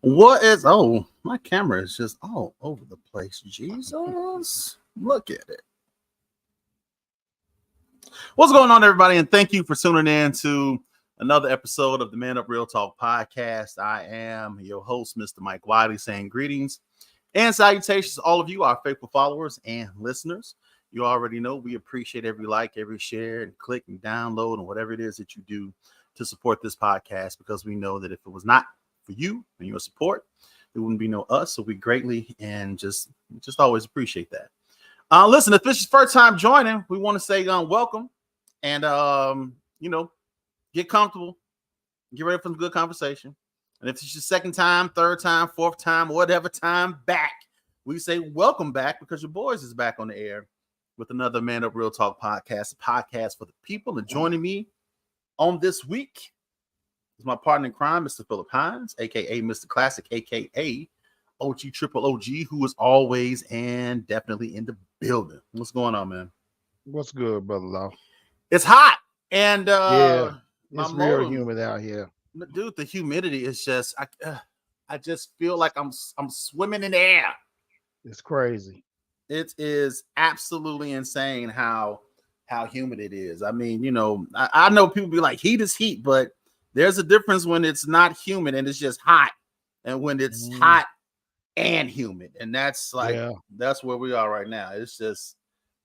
What is my camera is just all over the place. Jesus. Look at it. What's going on, everybody? And thank you for tuning in to another episode of the Man Up Real Talk podcast. I am your host, Mr. Mike Wiley, saying greetings and salutations to all of you, our faithful followers and listeners. You already know we appreciate every like, every share, and click and download, and whatever it is that you do to support this podcast, because we know that if it was not for you and your support, there wouldn't be no us. So we greatly and just always appreciate that. Listen, if this is your first time joining, we want to say welcome and get comfortable, get ready for some good conversation. And if it's your second time, third time, fourth time, whatever time back, we say welcome back, because your boys is back on the air with another Man Up Real Talk podcast, a podcast for the people. And joining me on this week is my partner in crime, Mr. Philip Hines, aka Mr. Classic, aka OG Triple OG, who is always and definitely in the building. What's going on, man? What's good, brother Law? It's hot, and it's real humid out here, dude. The humidity is just I just feel like I'm swimming in the air. It's crazy. It is absolutely insane how humid it is. I mean, I know people be like, heat is heat, but there's a difference when it's not humid and it's just hot, and when it's hot and humid. And that's that's where we are right now. It's just,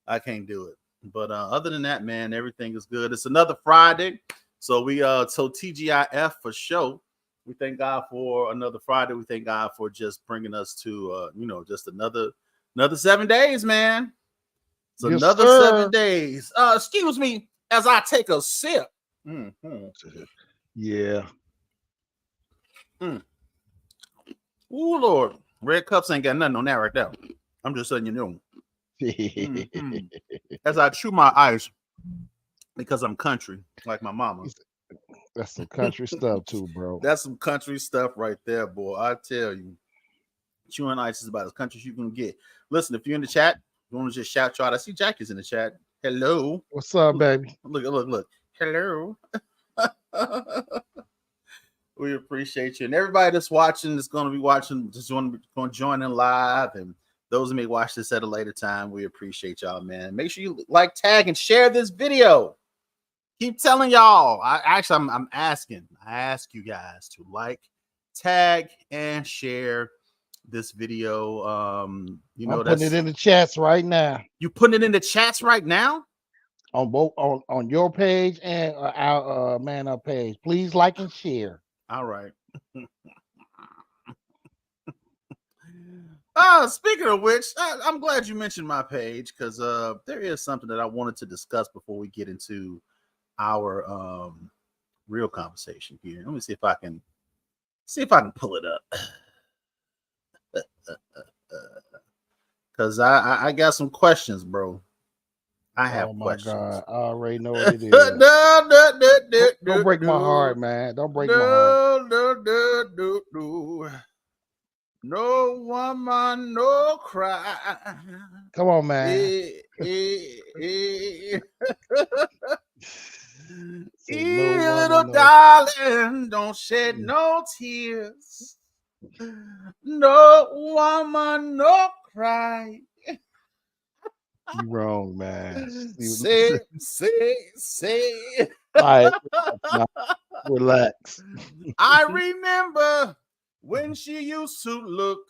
I can't do it. But other than that, man, everything is good. It's another Friday. So so TGIF for show. We thank God for another Friday. We thank God for just bringing us to just another 7 days, man. It's another 7 days. Excuse me as I take a sip. Mm-hmm. Yeah. Ooh, Lord. Red Cups ain't got nothing on that right there. I'm just letting you know. Mm-hmm. As I chew my ice, because I'm country, like my mama. That's some country stuff too, bro. That's some country stuff right there, boy. I tell you. Chewing ice is about as country as you can get. Listen, if you're in the chat, you want to just shout you out. I see Jackie's in the chat. Hello. What's up, baby? Look. Hello. We appreciate you. And everybody that's watching, that's going to be watching, just going to join in live. And those who may watch this at a later time, we appreciate y'all, man. Make sure you like, tag, and share this video. Keep telling y'all. I ask you guys to like, tag, and share this video. I'm putting it in the chats right now. You putting it in the chats right now? On both on your page and our Man Up page. Please like and share. All right. Speaking of which, I'm glad you mentioned my page, because there is something that I wanted to discuss before we get into our real conversation here. Let me see if I can pull it up. Because I got some questions, bro. I have questions. God. I already know what it is. Don't break my heart, man. Don't break my heart. No woman, no cry. Come on, man. Little darling, don't shed no tears. No woman, no cry. You wrong, man. Say. All right. Relax. I remember when she used to look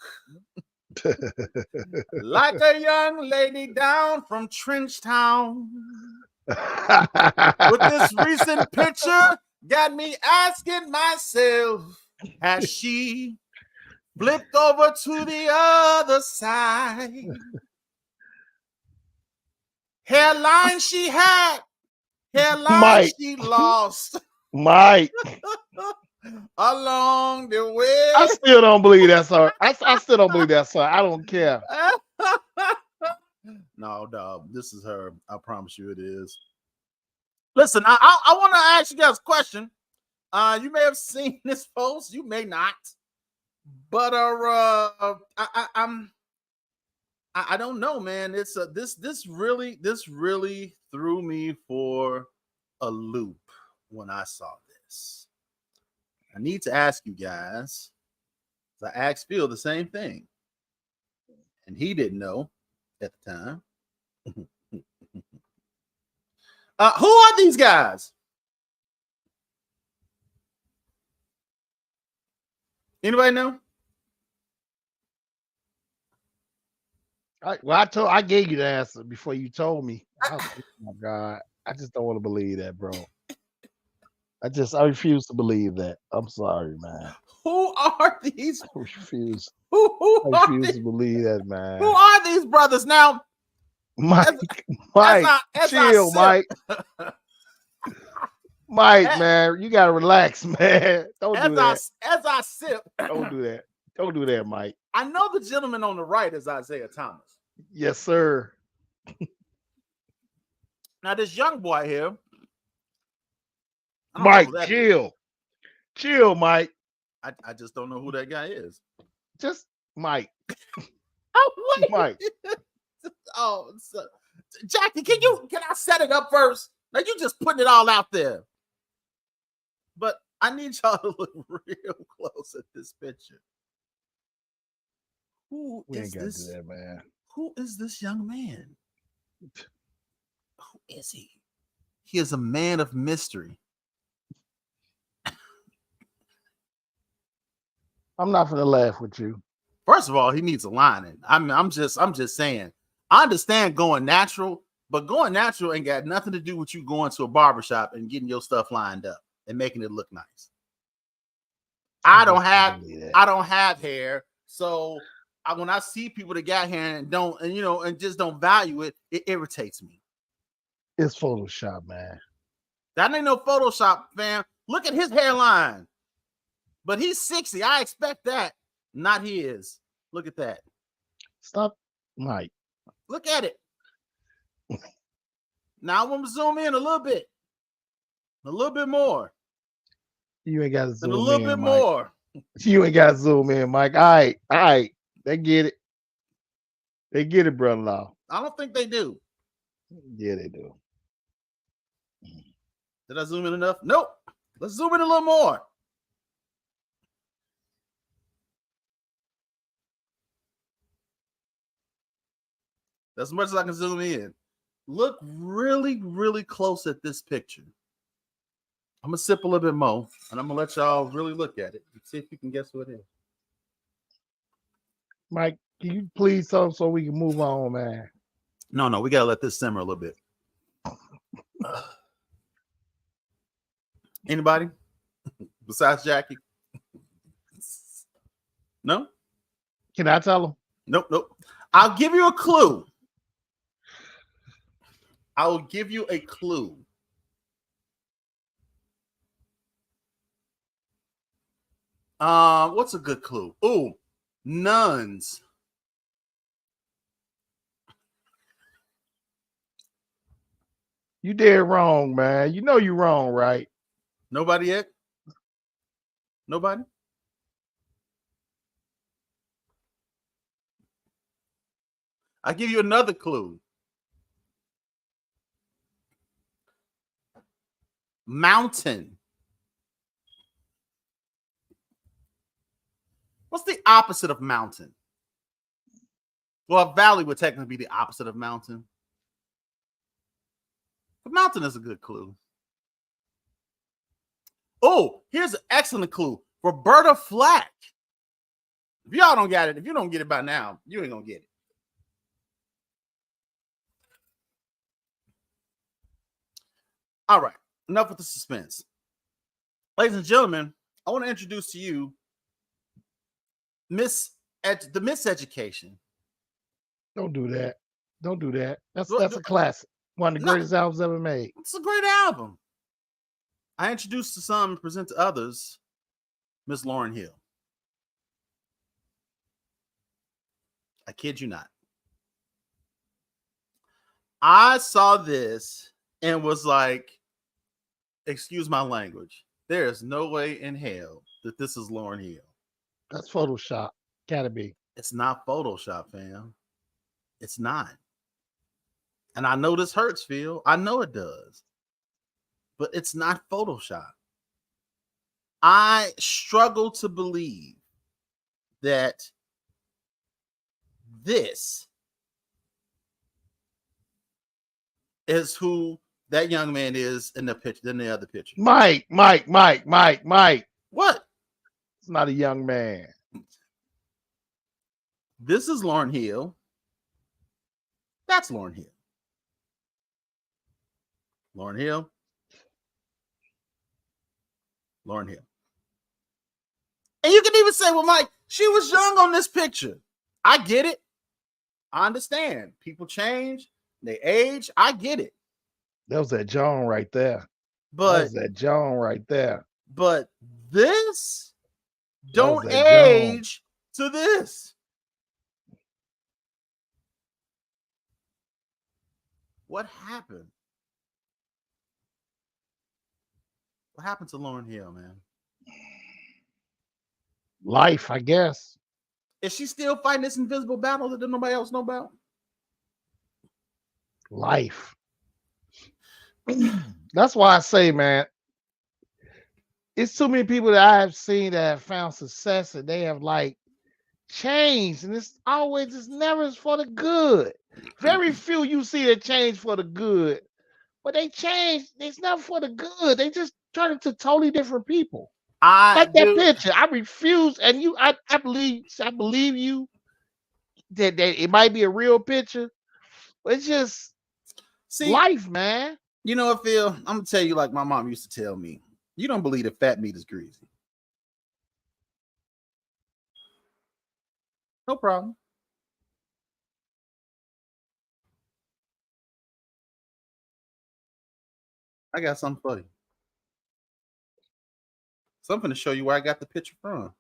like a young lady down from Trenchtown. With this recent picture, got me asking myself, has she flipped over to the other side? Hairline she had, hairline she lost. Mike. Along the way. I still don't believe that's her. I still don't believe that's her. I don't care. No, dog. This is her. I promise you it is. Listen, I want to ask you guys a question. You may have seen this post, you may not. But I don't know, man. It's this really threw me for a loop when I saw this. I need to ask you guys So I asked Phil the same thing, and he didn't know at the time. Who are these guys? Anybody know? I gave you the answer before you told me. Oh my God. I just don't want to believe that, bro. I refuse to believe that. I'm sorry, man. Who are these? I refuse. Who I are refuse these? to believe that, Who man. are these brothers? Now, Mike, as Mike, I chill, sip, Mike, man, you gotta relax, man. Don't do that. as I sip, Don't do that. Don't do that, Mike. I know the gentleman on the right is Isaiah Thomas. Yes, sir. Now, this young boy here, I don't know Mike, who that is. chill. Chill, Mike. I just don't know who that guy is. Just Mike. Oh, wait. Mike. Oh, so, Jackie, can I set it up first? Now you just putting it all out there. But I need y'all to look real close at this picture. Who is this? Do that, man. Who is this young man? Who is he? He is a man of mystery. I'm not gonna laugh with you. First of all, he needs a lining. I'm just saying. I understand going natural, but going natural ain't got nothing to do with you going to a barbershop and getting your stuff lined up and making it look nice. I don't have hair, so when I see people that got hair and just don't value it, it irritates me. It's Photoshop, man. That ain't no Photoshop, fam. Look at his hairline. But he's 60. I expect that. Not his. Look at that. Stop, Mike. Look at it. Now I want to zoom in a little bit more. You ain't got to zoom in. And a little bit more. You ain't got to zoom in, Mike. All right. They get it. They get it, brother-in-law. I don't think they do. Yeah, they do. Did I zoom in enough? Nope. Let's zoom in a little more. That's as much as I can zoom in. Look really, really close at this picture. I'm going to sip a little bit more, and I'm going to let y'all really look at it and see if you can guess who it is. Mike, can you please tell them so we can move on, man? No, we got to let this simmer a little bit. Anybody besides Jackie? No? Can I tell them? Nope. I'll give you a clue. I will give you a clue. What's a good clue? Ooh, nuns. You did wrong, man. You know you're wrong, right? Nobody yet? Nobody? I'll give you another clue. Mountain. What's the opposite of mountain? Well, a valley would technically be the opposite of mountain. But mountain is a good clue. Oh, here's an excellent clue. Roberta Flack. If y'all don't get it, if you don't get it by now, you ain't gonna get it. All right, enough with the suspense. Ladies and gentlemen, I want to introduce to you the Miseducation. Don't do that. Don't do that. That's a classic. One of the greatest albums ever made. It's a great album. I introduced to some and present to others Miss Lauryn Hill. I kid you not. I saw this and was like, excuse my language, there is no way in hell that this is Lauryn Hill. That's Photoshop. Gotta be. It's not Photoshop, fam. It's not. And I know this hurts, Phil. I know it does. But it's not Photoshop. I struggle to believe that this is who that young man is in the picture than the other picture. Mike. What? It's not a young man. This is Lauryn Hill. That's Lauryn Hill. Lauryn Hill. Lauryn Hill. And you can even say, well, Mike, she was young on this picture. I get it. I understand. People change. They age. I get it. That was that John right there. But But this don't age to this. What happened? What happened to Lauryn Hill, man? Life, I guess. Is she still fighting this invisible battle that nobody else know about? Life. That's why I say, man, it's too many people that I have seen that have found success and they have like changed, and it's never is for the good. Very few you see that change for the good, but they change. It's never for the good. They just turn into totally different people. Like that picture. I refuse, and I believe you that it might be a real picture, but it's just life, man. You know what, Phil? I'm gonna tell you like my mom used to tell me. You don't believe that fat meat is greasy. No problem. I got something for you. Something to show you where I got the picture from.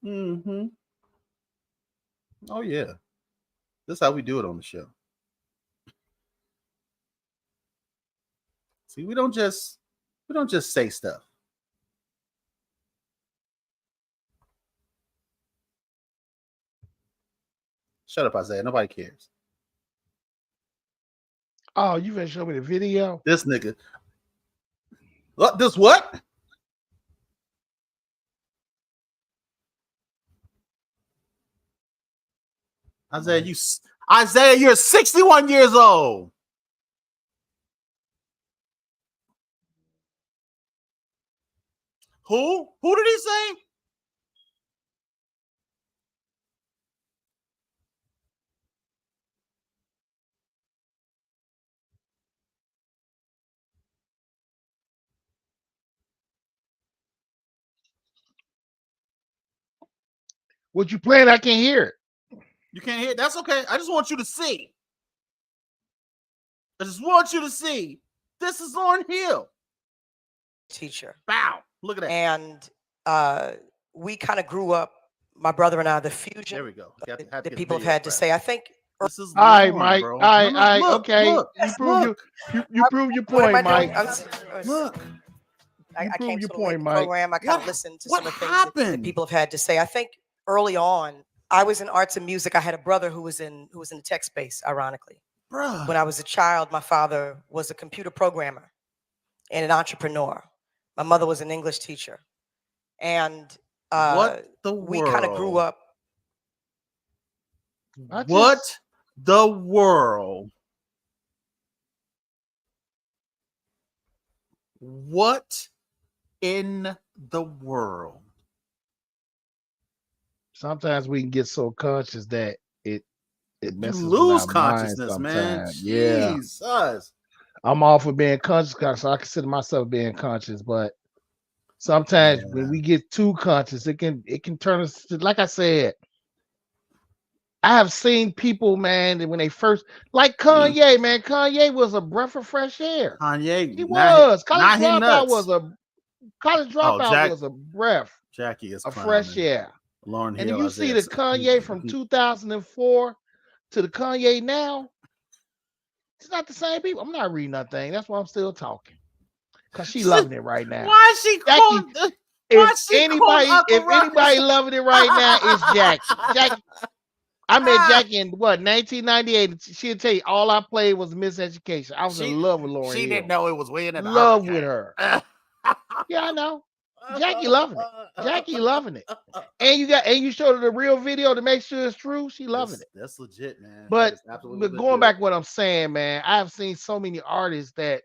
Mm-hmm. Oh yeah. This is how we do it on the show. See, we don't just say stuff. Shut up, Isaiah. Nobody cares. Oh, you gonna show me the video? This nigga. What? This what? Isaiah, you're 61 years old. Who? Who did he say? What you playing? I can't hear it. You can't hear it? That's okay. I just want you to see. I just want you to see. This is Lauryn Hill. Teacher. Wow. Look at that. And we kind of grew up, my brother and I, the fusion. There we go. That people have had to say. I think. This is all right, Lauren, Mike. Bro. All right, Look, okay. Look, you prove your point, Mike. Look. I came to the point, program. I kind of listened to some of the things that people have had to say. I think early on, I was in arts and music. I had a brother who was in the tech space, ironically. Bruh. When I was a child, my father was a computer programmer and an entrepreneur. My mother was an English teacher. And we kind of grew up. What the world? What in the world? Sometimes we can get so conscious that it messes with lose our consciousness, mind man. Yeah. Jesus. I'm all for being conscious, so I consider myself being conscious, but sometimes when we get too conscious, it can turn us to, like I said, I have seen people, man, that when they first, like Kanye, man. Kanye was a breath of fresh air. Kanye, he was. College Dropout Jack, was a breath Jackie is of fresh air. Lauryn Hill, and if you see the Kanye from 2004 to the Kanye now, it's not the same people. I'm not reading nothing. That's why I'm still talking. Because she loving it right now. Why is she calling? If anybody loving it right now, it's Jackie. Jackie. I met Jackie in 1998. She'll tell you all I played was Miseducation. I was in love with Lauryn Hill. She didn't know it was winning. Love with her. Yeah, I know. Jackie loving it. Jackie loving it. And you showed her the real video to make sure it's true. She loving it. That's legit, man. But absolutely going back to what I'm saying, man, I've seen so many artists that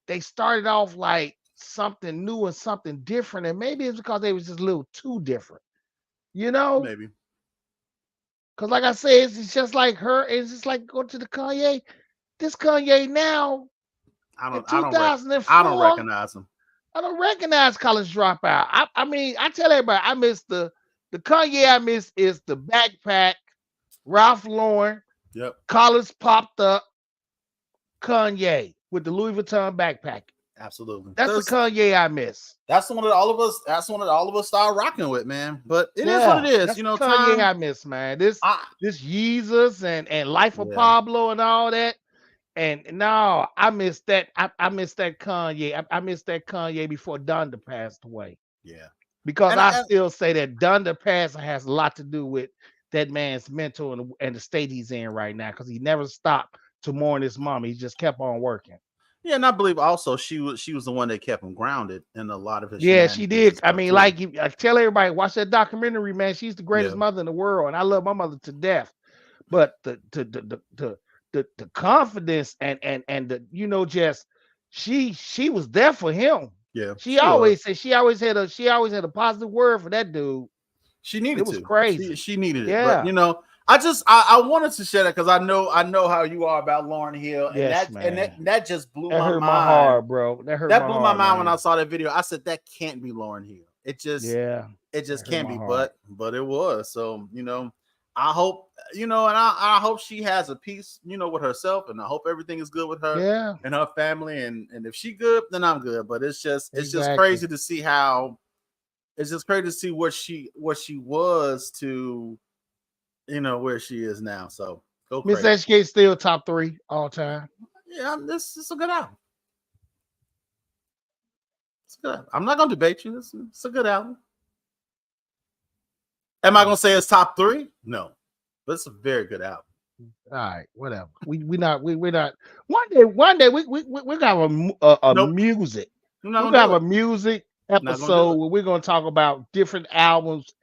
they started off like something new and something different, and maybe it's because they was just a little too different, you know? Maybe. Because like I said, it's just like her. It's just like go to the Kanye. This Kanye now. I don't recognize him. I don't recognize College Dropout. I mean, I tell everybody, I miss the Kanye I miss is the backpack, Ralph Lauren, College popped up, Kanye with the Louis Vuitton backpack. Absolutely. That's the Kanye I miss. That's the one that all of us started rocking with, man. But it is what it is. That's Kanye I miss, man. This Jesus and Life of Pablo and all that. And no, I miss that. I miss that Kanye. I miss that Kanye before Donda passed away. Yeah. Because I still say that Donda passing has a lot to do with that man's mental and the state he's in right now. Because he never stopped to mourn his mom. He just kept on working. Yeah, and I believe also she was the one that kept him grounded in a lot of his. Yeah, she did. I mean, like I tell everybody, watch that documentary, man. She's the greatest mother in the world, and I love my mother to death. But the confidence and the just she was there for him. Yeah, she always said she always had a positive word for that dude. She needed it was crazy. She needed it. But I wanted to share that because I know how you are about Lauryn Hill, and that just blew my mind. My heart, bro. That blew my mind when I saw that video. I said that can't be Lauryn Hill. It just can't be, but it was. So I hope and I hope she has a peace with herself, and I hope everything is good with her and her family, and if she good, then I'm good. But it's just crazy to see what she was to where she is now. So go Miss HK still top 3 all time. Yeah, this is a good album. It's good. I'm not gonna debate you. It's a good album. Am I gonna say it's top 3? No, but it's a very good album. All right, whatever. We're not. One day we got a music. We're gonna have a music episode where we're gonna talk about different albums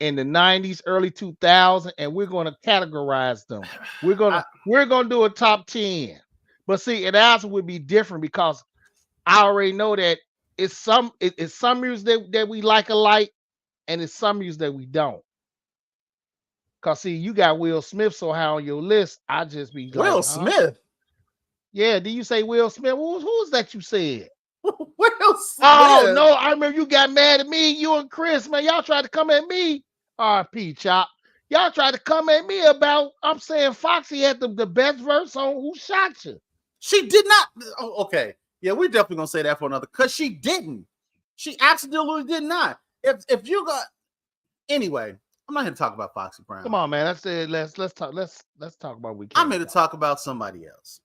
in the 90s, early 2000s, and we're going to categorize them. We're going to do a top 10. But see, it also would be different because I already know that it's some music that we like alike, and it's some music that we don't. Because see, you got Will Smith so high on your list, I just be like, Will Smith? Yeah, did you say Will Smith? Who's that you said? Will Smith? Oh, no, I remember you got mad at me, you and Chris, man. Y'all tried to come at me. RP Chop. Y'all tried to come at me about, I'm saying Foxy had the best verse on Who Shot You. She did not. Oh, okay. Yeah, we're definitely going to say that for another, because she didn't. She absolutely did not. If you got, anyway, I'm not here to talk about Foxy Brown. Come on, man. Let's talk about we I'm here to talk about somebody else.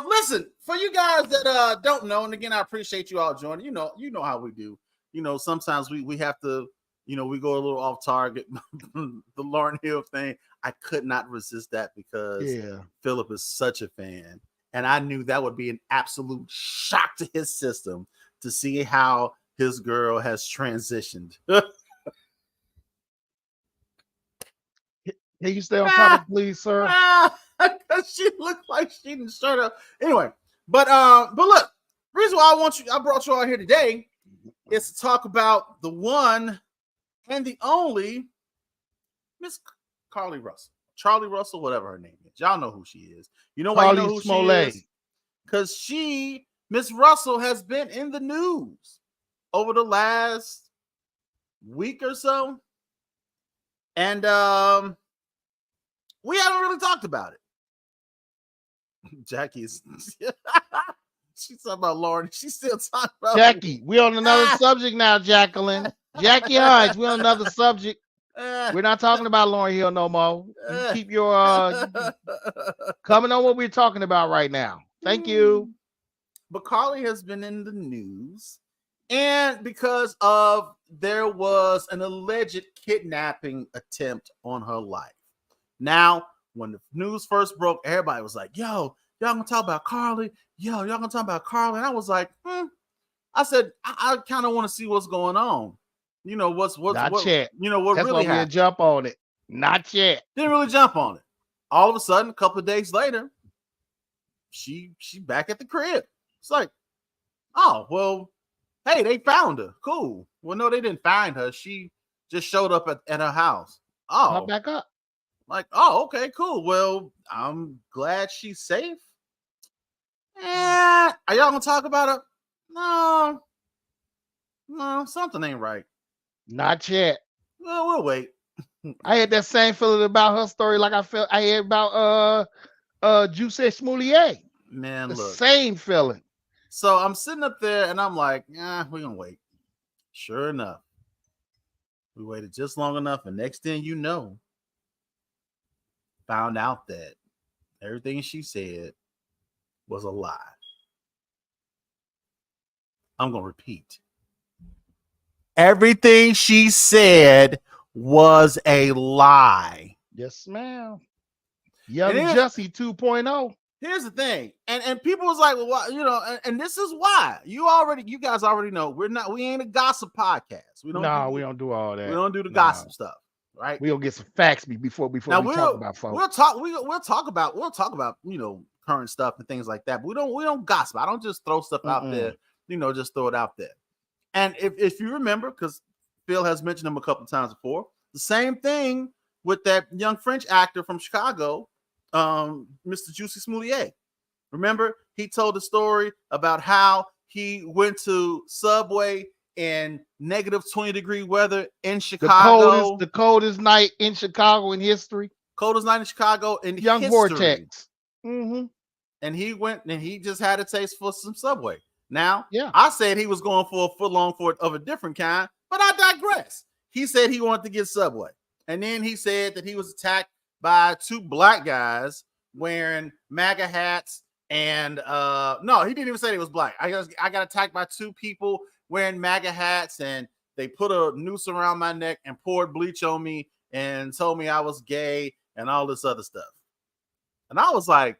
Listen, for you guys that don't know, and again, I appreciate you all joining. You know how we do. Sometimes we have to, we go a little off target. The Lauryn Hill thing, I could not resist that because Philip is such a fan, and I knew that would be an absolute shock to his system to see how his girl has transitioned. Can you stay on topic, please, sir? Because she looked like she didn't shut up. Anyway, but look, reason why I brought you all here today is to talk about the one and the only Miss Carlee Russell. Charlie Russell, whatever her name is. Y'all know who she is. You know why you know who she is? Because Miss Russell, has been in the news over the last week or so. And we haven't really talked about it. Jackie's she's talking about Lauryn. She's still talking about Jackie. We on another subject now, Jacqueline. Jackie Hines, we on another subject. We're not talking about Lauryn Hill no more. You keep your coming on what we're talking about right now. Thank you. But Carlee has been in the news, and because of there was an alleged kidnapping attempt on her life. Now, when the news first broke, everybody was like, yo, y'all gonna talk about Carlee? Yo, y'all gonna talk about Carlee? And I was like, I I said, I kind of want to see what's going on. You know, what yet. You know, what That's really why happened. we jump on it. Not yet. Didn't really jump on it. All of a sudden, a couple of days later, she back at the crib. It's like, oh, well, hey, they found her. Cool. Well, no, they didn't find her. She just showed up at her house. Oh, pop back up. Like, oh, okay, cool. Well, I'm glad she's safe. Are y'all gonna talk about it? No, something ain't right. Not yet. Well, we'll wait. I had that same feeling about her story, like I had about Juicy Smoulier. Man, the look, same feeling. So I'm sitting up there and I'm like, we're gonna wait. Sure enough, we waited just long enough, and next thing you know, found out that everything she said was a lie. I'm gonna repeat. Everything she said was a lie. Yes, ma'am. Young Jussie 2.0. Here's the thing, and people was like, well, you know, and this is why you guys already know we ain't a gossip podcast. We don't do all that. We don't do the gossip stuff, right? We'll get some facts before we talk about folks. We'll talk about you know, current stuff and things like that. But we don't gossip. I don't just throw stuff out there, you know, just throw it out there. And if you remember, because Phil has mentioned him a couple of times before, the same thing with that young French actor from Chicago, Mr. Juicy Smoulier. Remember, he told the story about how he went to Subway in negative 20-degree weather in Chicago. The coldest night in Chicago in history. Coldest night in Chicago in Young history. Vortex. Mm-hmm. And he went and he just had a taste for some Subway. Now, yeah, I said he was going for a footlong of a different kind, but I digress. He said he wanted to get Subway. And then he said that he was attacked by two black guys wearing MAGA hats. And no, he didn't even say he was black. I got attacked by two people wearing MAGA hats, and they put a noose around my neck and poured bleach on me and told me I was gay and all this other stuff. And I was like,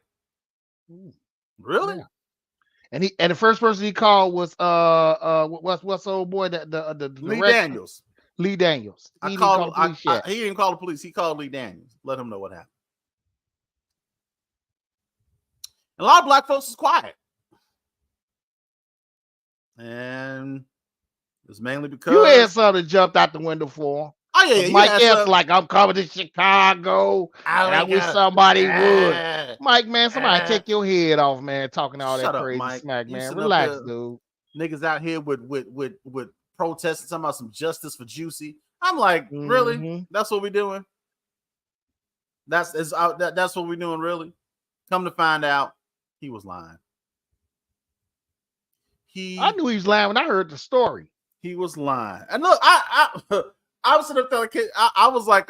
really? Yeah. And the first person he called was what's the old boy the Lee Daniels. Lee Daniels. He didn't call the police. He called Lee Daniels. Let him know what happened. And a lot of black folks is quiet. And it's mainly because you had something jumped out the window for him. Oh yeah, Mike F's like, I'm coming to Chicago, and I wish somebody would. Mike, man, somebody take your head off, man, talking all that crazy smack, man. Relax, dude. Niggas out here with protesting, talking about some justice for Juicy. I'm like, really? That's what we're doing? That's what we're doing, really? Come to find out, he was lying. I knew he was lying when I heard the story. He was lying. And look, I was sitting there, I was like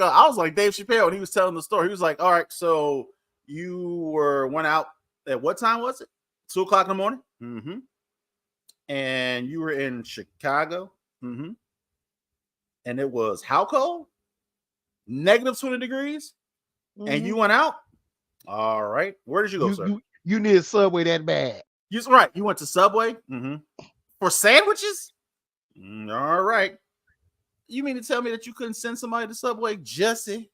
Dave Chappelle when he was telling the story. He was like, all right, so you went out at what time was it? 2:00 in the morning? Mm-hmm. And you were in Chicago? Mm-hmm. And it was how cold? Negative 20 degrees? Mm-hmm. And you went out? All right. Where did you go, sir? You needed Subway that bad. You're right. You went to Subway? Mm-hmm. For sandwiches? All right. You mean to tell me that you couldn't send somebody to Subway, Jesse?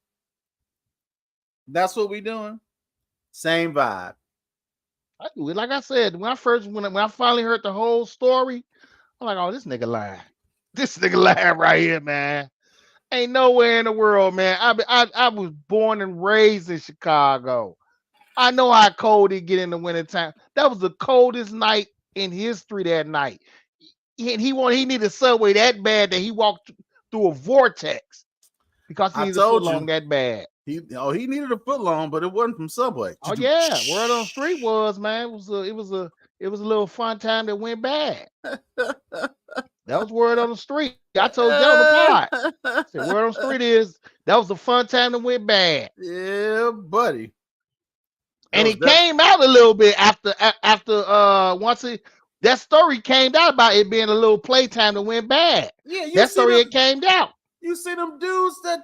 That's what we doing. Same vibe. I do it. Like I said, when I finally heard the whole story, I'm like, oh, this nigga lying. This nigga lying right here, man. Ain't nowhere in the world, man. I was born and raised in Chicago. I know how cold it get in the wintertime. That was the coldest night in history that night. He needed Subway that bad that he walked through a vortex because he needed a foot long that bad. He needed a foot long, but it wasn't from Subway. Oh yeah, word on the street was, man. It was a little fun time that went bad. That was word on the street. I told you on the pod. Said, word on the street is that was a fun time that went bad. Yeah, buddy. And it came out a little bit after that story came out about it being a little playtime that went bad. Yeah, that story it came out. You see them dudes that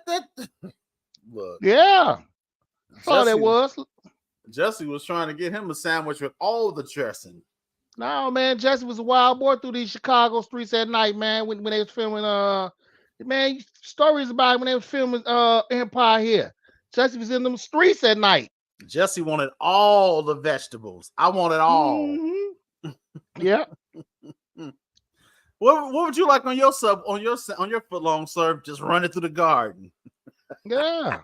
look. Yeah. That's all that was. Jesse was trying to get him a sandwich with all the dressing. No, man, Jesse was a wild boy through these Chicago streets at night, man. When they was filming, man, stories about when they was filming Empire here. Jesse was in them streets at night. Jesse wanted all the vegetables. I wanted all. Mm-hmm. Yeah. What would you like on your foot long serve? Just running through the garden. Yeah.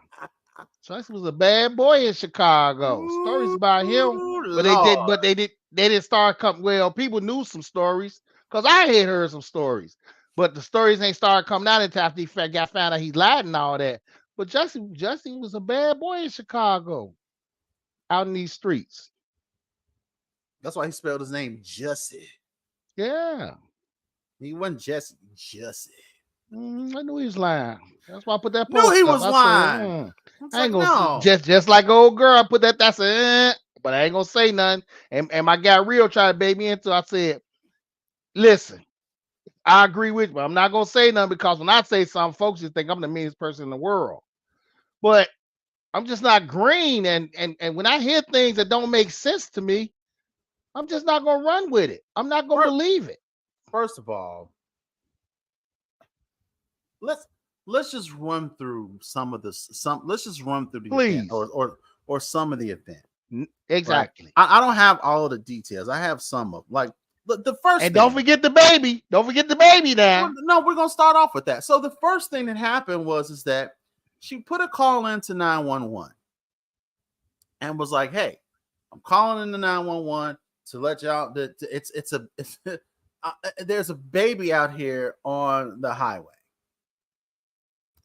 Jesse was a bad boy in Chicago. Ooh, Stories about him, but they didn't start coming. Well, people knew some stories because I had heard some stories, but the stories ain't started coming out until after he got found out he lied and all that. But Jesse was a bad boy in Chicago, out in these streets. That's why he spelled his name Jesse. Yeah. He wasn't Jesse. I knew he was lying. That's why I put that post. Knew he was lying. I ain't gonna just like old girl. I put that. That's but I ain't gonna say nothing. And my guy Real tried to bait me into. I said, listen, I agree with you, but I'm not gonna say nothing because when I say something, folks just think I'm the meanest person in the world. But I'm just not green, and when I hear things that don't make sense to me, I'm just not gonna run with it. I'm not gonna believe it. First of all, let's just run through some of this. Let's just run through the event or some of the event. Exactly. Right? I don't have all of the details. I have some of like the first. And don't forget the baby. Don't forget the baby now. No, we're gonna start off with that. So the first thing that happened is that she put a call into 911 and was like, "Hey, I'm calling into 911 to let y'all that there's a baby out here on the highway."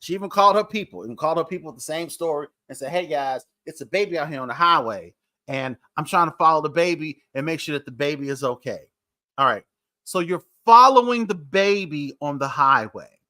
She even called her people with the same story and said, "Hey guys, it's a baby out here on the highway, and I'm trying to follow the baby and make sure that the baby is okay." All right. So you're following the baby on the highway.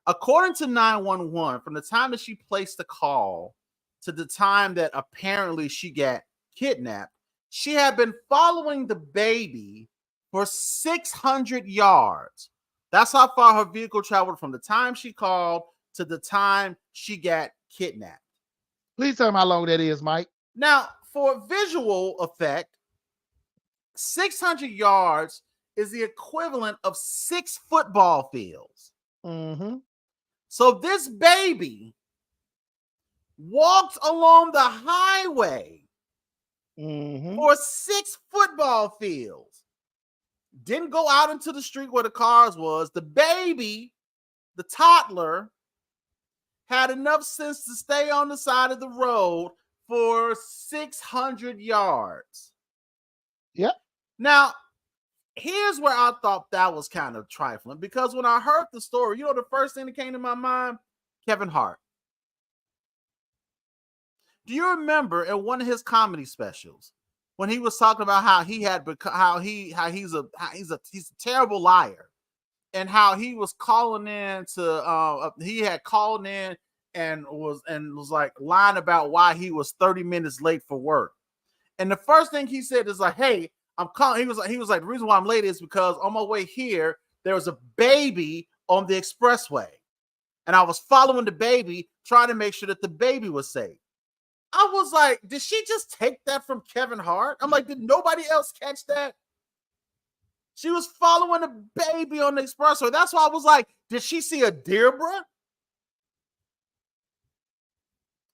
According to 911, from the time that she placed the call to the time that apparently she got kidnapped, she had been following the baby for 600 yards. That's how far her vehicle traveled from the time she called to the time she got kidnapped. Please tell me how long that is, Mike. Now, for visual effect, 600 yards is the equivalent of 6 football fields. Mm-hmm. So this baby walked along the highway for 6 football fields. Didn't go out into the street where the cars was. The baby, the toddler, had enough sense to stay on the side of the road for 600 yards. Yep. Now, here's where I thought that was kind of trifling, because when I heard the story, you know, the first thing that came to my mind, Kevin Hart. Do you remember in one of his comedy specials when he was talking about how he's a terrible liar, and how he was calling in to he had called in and was like lying about why he was 30 minutes late for work. And the first thing he said is like, "Hey, I'm calling." He was like, "The reason why I'm late is because on my way here, there was a baby on the expressway. And I was following the baby, trying to make sure that the baby was safe." I was like, did she just take that from Kevin Hart? I'm like, did nobody else catch that? She was following a baby on the expressway. That's why I was like, did she see a deer, bruh?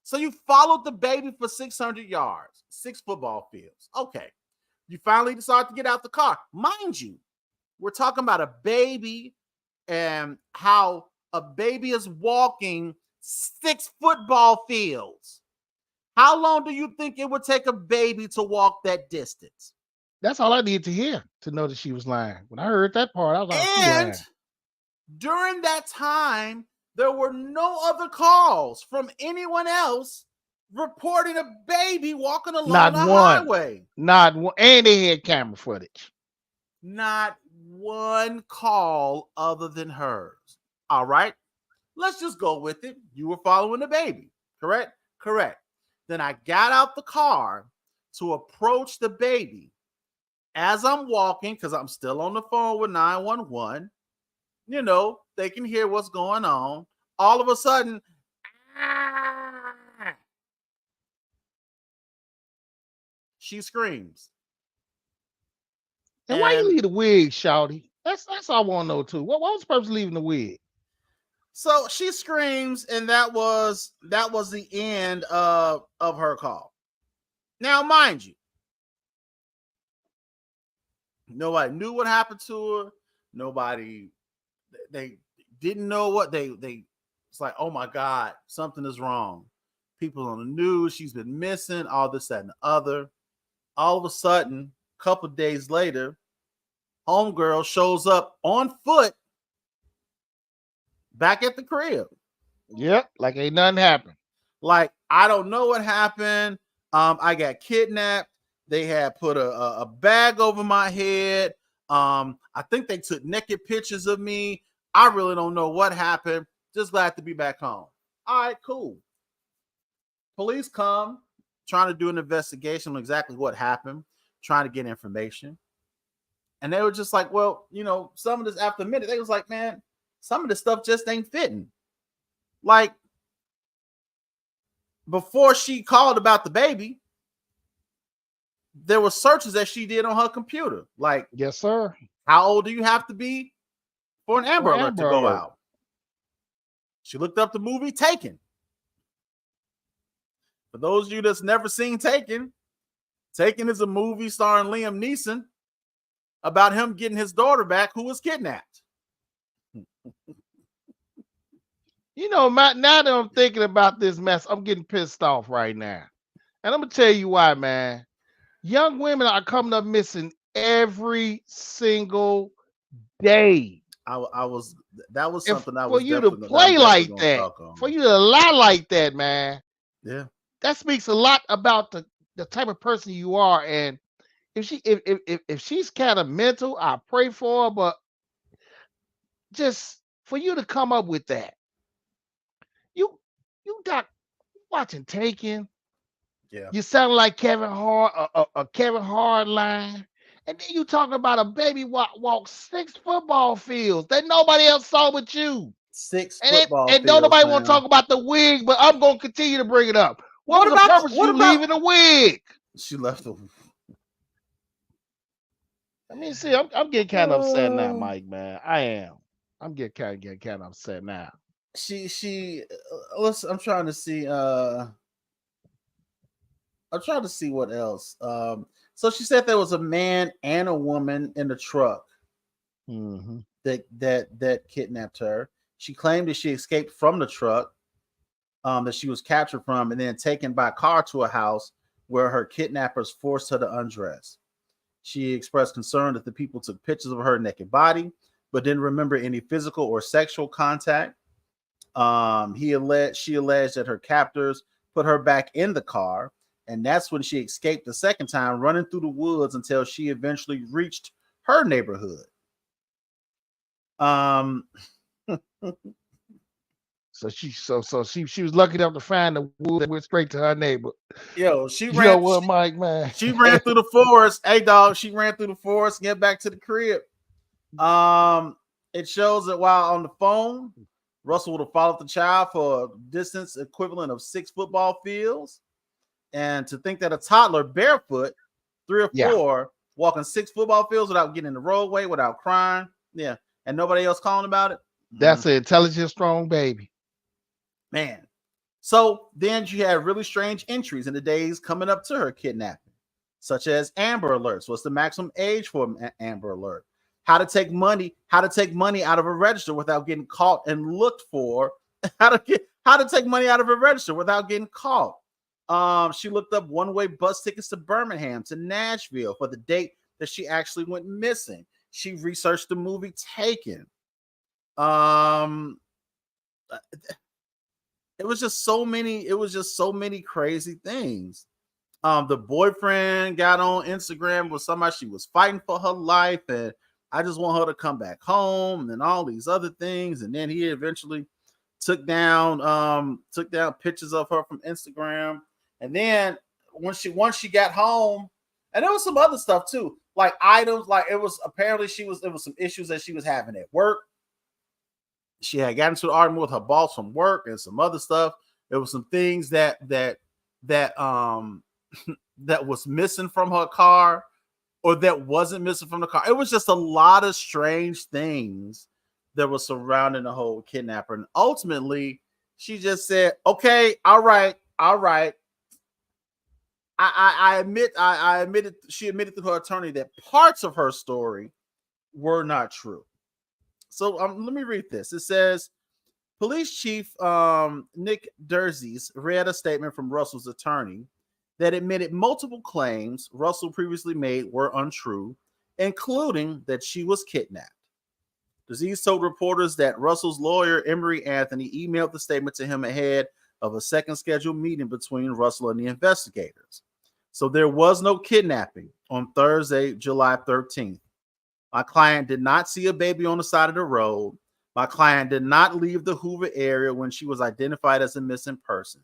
So you followed the baby for 600 yards, 6 football fields. Okay. You finally decide to get out the car. Mind you, we're talking about a baby and how a baby is walking 6 football fields. How long do you think it would take a baby to walk that distance? That's all I need to hear to know that she was lying. When I heard that part, I was like, and during that time, there were no other calls from anyone else reporting a baby walking along the highway. Not one. And they had camera footage. Not one call other than hers. All right. Let's just go with it. You were following the baby. Correct? Correct. Then I got out the car to approach the baby. As I'm walking, because I'm still on the phone with 911, you know, they can hear what's going on. All of a sudden, she screams. And why you leave the wig, Shawty? That's all I want to know too. What was the purpose of leaving the wig? So she screams, and that was the end of her call. Now, mind you, nobody knew what happened to her. Nobody, they didn't know what they. It's like, oh my God, something is wrong. People on the news, she's been missing, all this, that, and the other. All of a sudden, a couple of days later, homegirl shows up on foot back at the crib. Yep, like ain't nothing happened. Like, I don't know what happened. I got kidnapped. They had put a bag over my head. I think they took naked pictures of me. I really don't know what happened. Just glad to be back home. All right, cool. Police come, trying to do an investigation on exactly what happened, trying to get information. And they were just like, well, some of this, after a minute, they was like, man, some of this stuff just ain't fitting. Like, before she called about the baby, there were searches that she did on her computer. Like, yes, sir. How old do you have to be for an Amber Alert to go out? She looked up the movie Taken. For those of you that's never seen Taken, Taken is a movie starring Liam Neeson about him getting his daughter back who was kidnapped. Now that I'm thinking about this mess, I'm getting pissed off right now. And I'm going to tell you why, man. Young women are coming up missing every single day. That was something I was for you to play like that, for you to lie like that, man. Yeah. That speaks a lot about the type of person you are. And if she's kind of mental, I pray for her, but just for you to come up with that. You got watching Taken. Yeah. You sound like Kevin Hart, a Kevin Hart line. And then you talking about a baby walk 6 football fields that nobody else saw but you. 6 football fields. And nobody want to talk about the wig, but I'm going to continue to bring it up. What was the purpose of you leaving the wig? She left the. I mean, see, I'm getting kind of upset now, Mike, man. I am. I'm getting kind of upset now. I'm trying to see. I'm trying to see what else. So she said there was a man and a woman in the truck that kidnapped her. She claimed that she escaped from the truck that she was captured from and then taken by car to a house where her kidnappers forced her to undress. She expressed concern that the people took pictures of her naked body, but didn't remember any physical or sexual contact. She alleged that her captors put her back in the car, and that's when she escaped the second time, running through the woods until she eventually reached her neighborhood. So she was lucky enough to find the woods that went straight to her neighbor. Yo, Mike, man. She ran through the forest. Hey, dog, she ran through the forest and get back to the crib. It shows that while on the phone, Russell would have followed the child for a distance equivalent of 6 football fields. And to think that a toddler barefoot, 3 or 4, walking 6 football fields without getting in the roadway, without crying, and nobody else calling about it. That's an intelligent, strong baby. Man. So then she had really strange entries in the days coming up to her kidnapping, such as Amber Alerts. What's the maximum age for an Amber Alert? How to take money out of a register without getting caught and looked for. How to take money out of a register without getting caught. She looked up one-way bus tickets to Birmingham, to Nashville for the date that she actually went missing. She researched the movie Taken. It was just so many crazy things. The boyfriend got on Instagram with somebody she was fighting for her life, and I just want her to come back home, and all these other things. And then he eventually took down pictures of her from Instagram. And then once she got home, and there was some other stuff too, like items, like it was some issues that she was having at work. She had gotten into an argument with her boss from work and some other stuff. There was some things that was missing from her car, or that wasn't missing from the car. It was just a lot of strange things that were surrounding the whole kidnapper. And ultimately, she just said, okay, all right. I admitted, she admitted to her attorney that parts of her story were not true. So let me read this. It says, Police Chief Nick Derzies read a statement from Russell's attorney that admitted multiple claims Russell previously made were untrue, including that she was kidnapped. Derzies told reporters that Russell's lawyer, Emery Anthony, emailed the statement to him ahead of a second scheduled meeting between Russell and the investigators. So there was no kidnapping on Thursday, July 13th. My client did not see a baby on the side of the road. My client did not leave the Hoover area when she was identified as a missing person.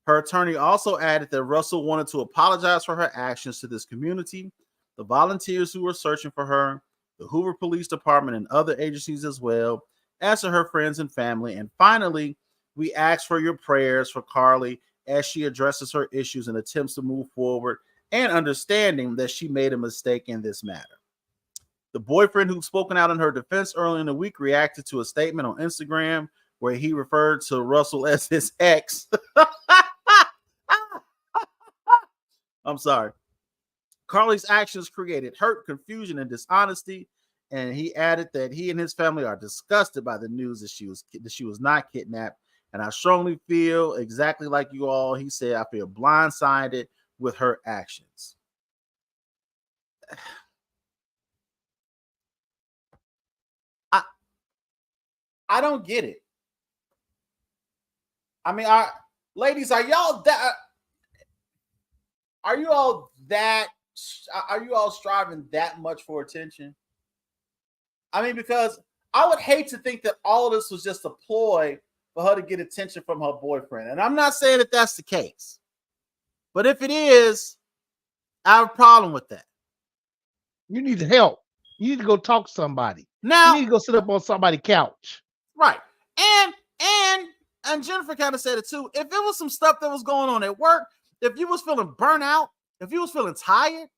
Her attorney also added that Russell wanted to apologize for her actions to this community, the volunteers who were searching for her, the Hoover Police Department, and other agencies as well, as to her friends and family. And finally, we ask for your prayers for Carlee as she addresses her issues and attempts to move forward, and understanding that she made a mistake in this matter. The boyfriend who'd spoken out in her defense earlier in the week reacted to a statement on Instagram where he referred to Russell as his ex. I'm sorry. Carlee's actions created hurt, confusion, and dishonesty, and he added that he and his family are disgusted by the news that she was not kidnapped. And I strongly feel exactly like you all. He said, I feel blindsided with her actions. I don't get it. I mean, ladies, are you all striving that much for attention? I mean, because I would hate to think that all of this was just a ploy for her to get attention from her boyfriend. And I'm not saying that that's the case. But if it is, I have a problem with that. You need help. You need to go talk to somebody. Now, you need to go sit up on somebody's couch. Right. And Jennifer kind of said it too. If it was some stuff that was going on at work, if you was feeling burnt out, if you was feeling tired,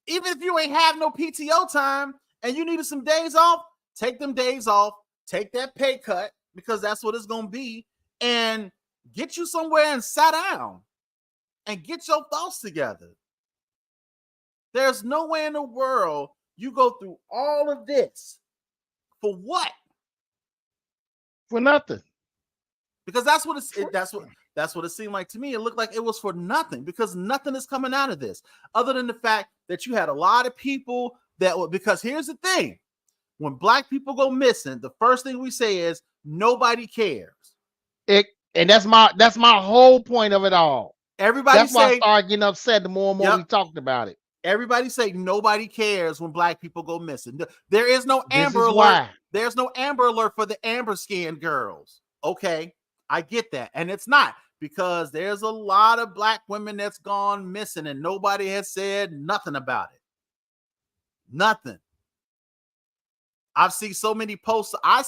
even if you ain't have no PTO time and you needed some days off, take them days off, take that pay cut, because that's what it's going to be, and get you somewhere and sit down and get your thoughts together. There's no way in the world you go through all of this for what? For nothing. Because that's what it seemed like to me. It looked like it was for nothing, because nothing is coming out of this other than the fact that you had a lot of people that were, because here's the thing, when Black people go missing, the first thing we say is nobody cares. And that's my whole point of it all. That's why I started getting upset the more and more we talked about it. Everybody say nobody cares when Black people go missing. There is no Amber Alert. There's no Amber Alert for the amber skinned girls. Okay, I get that. And it's not, because there's a lot of Black women that's gone missing and nobody has said nothing about it. Nothing. I see so many posts on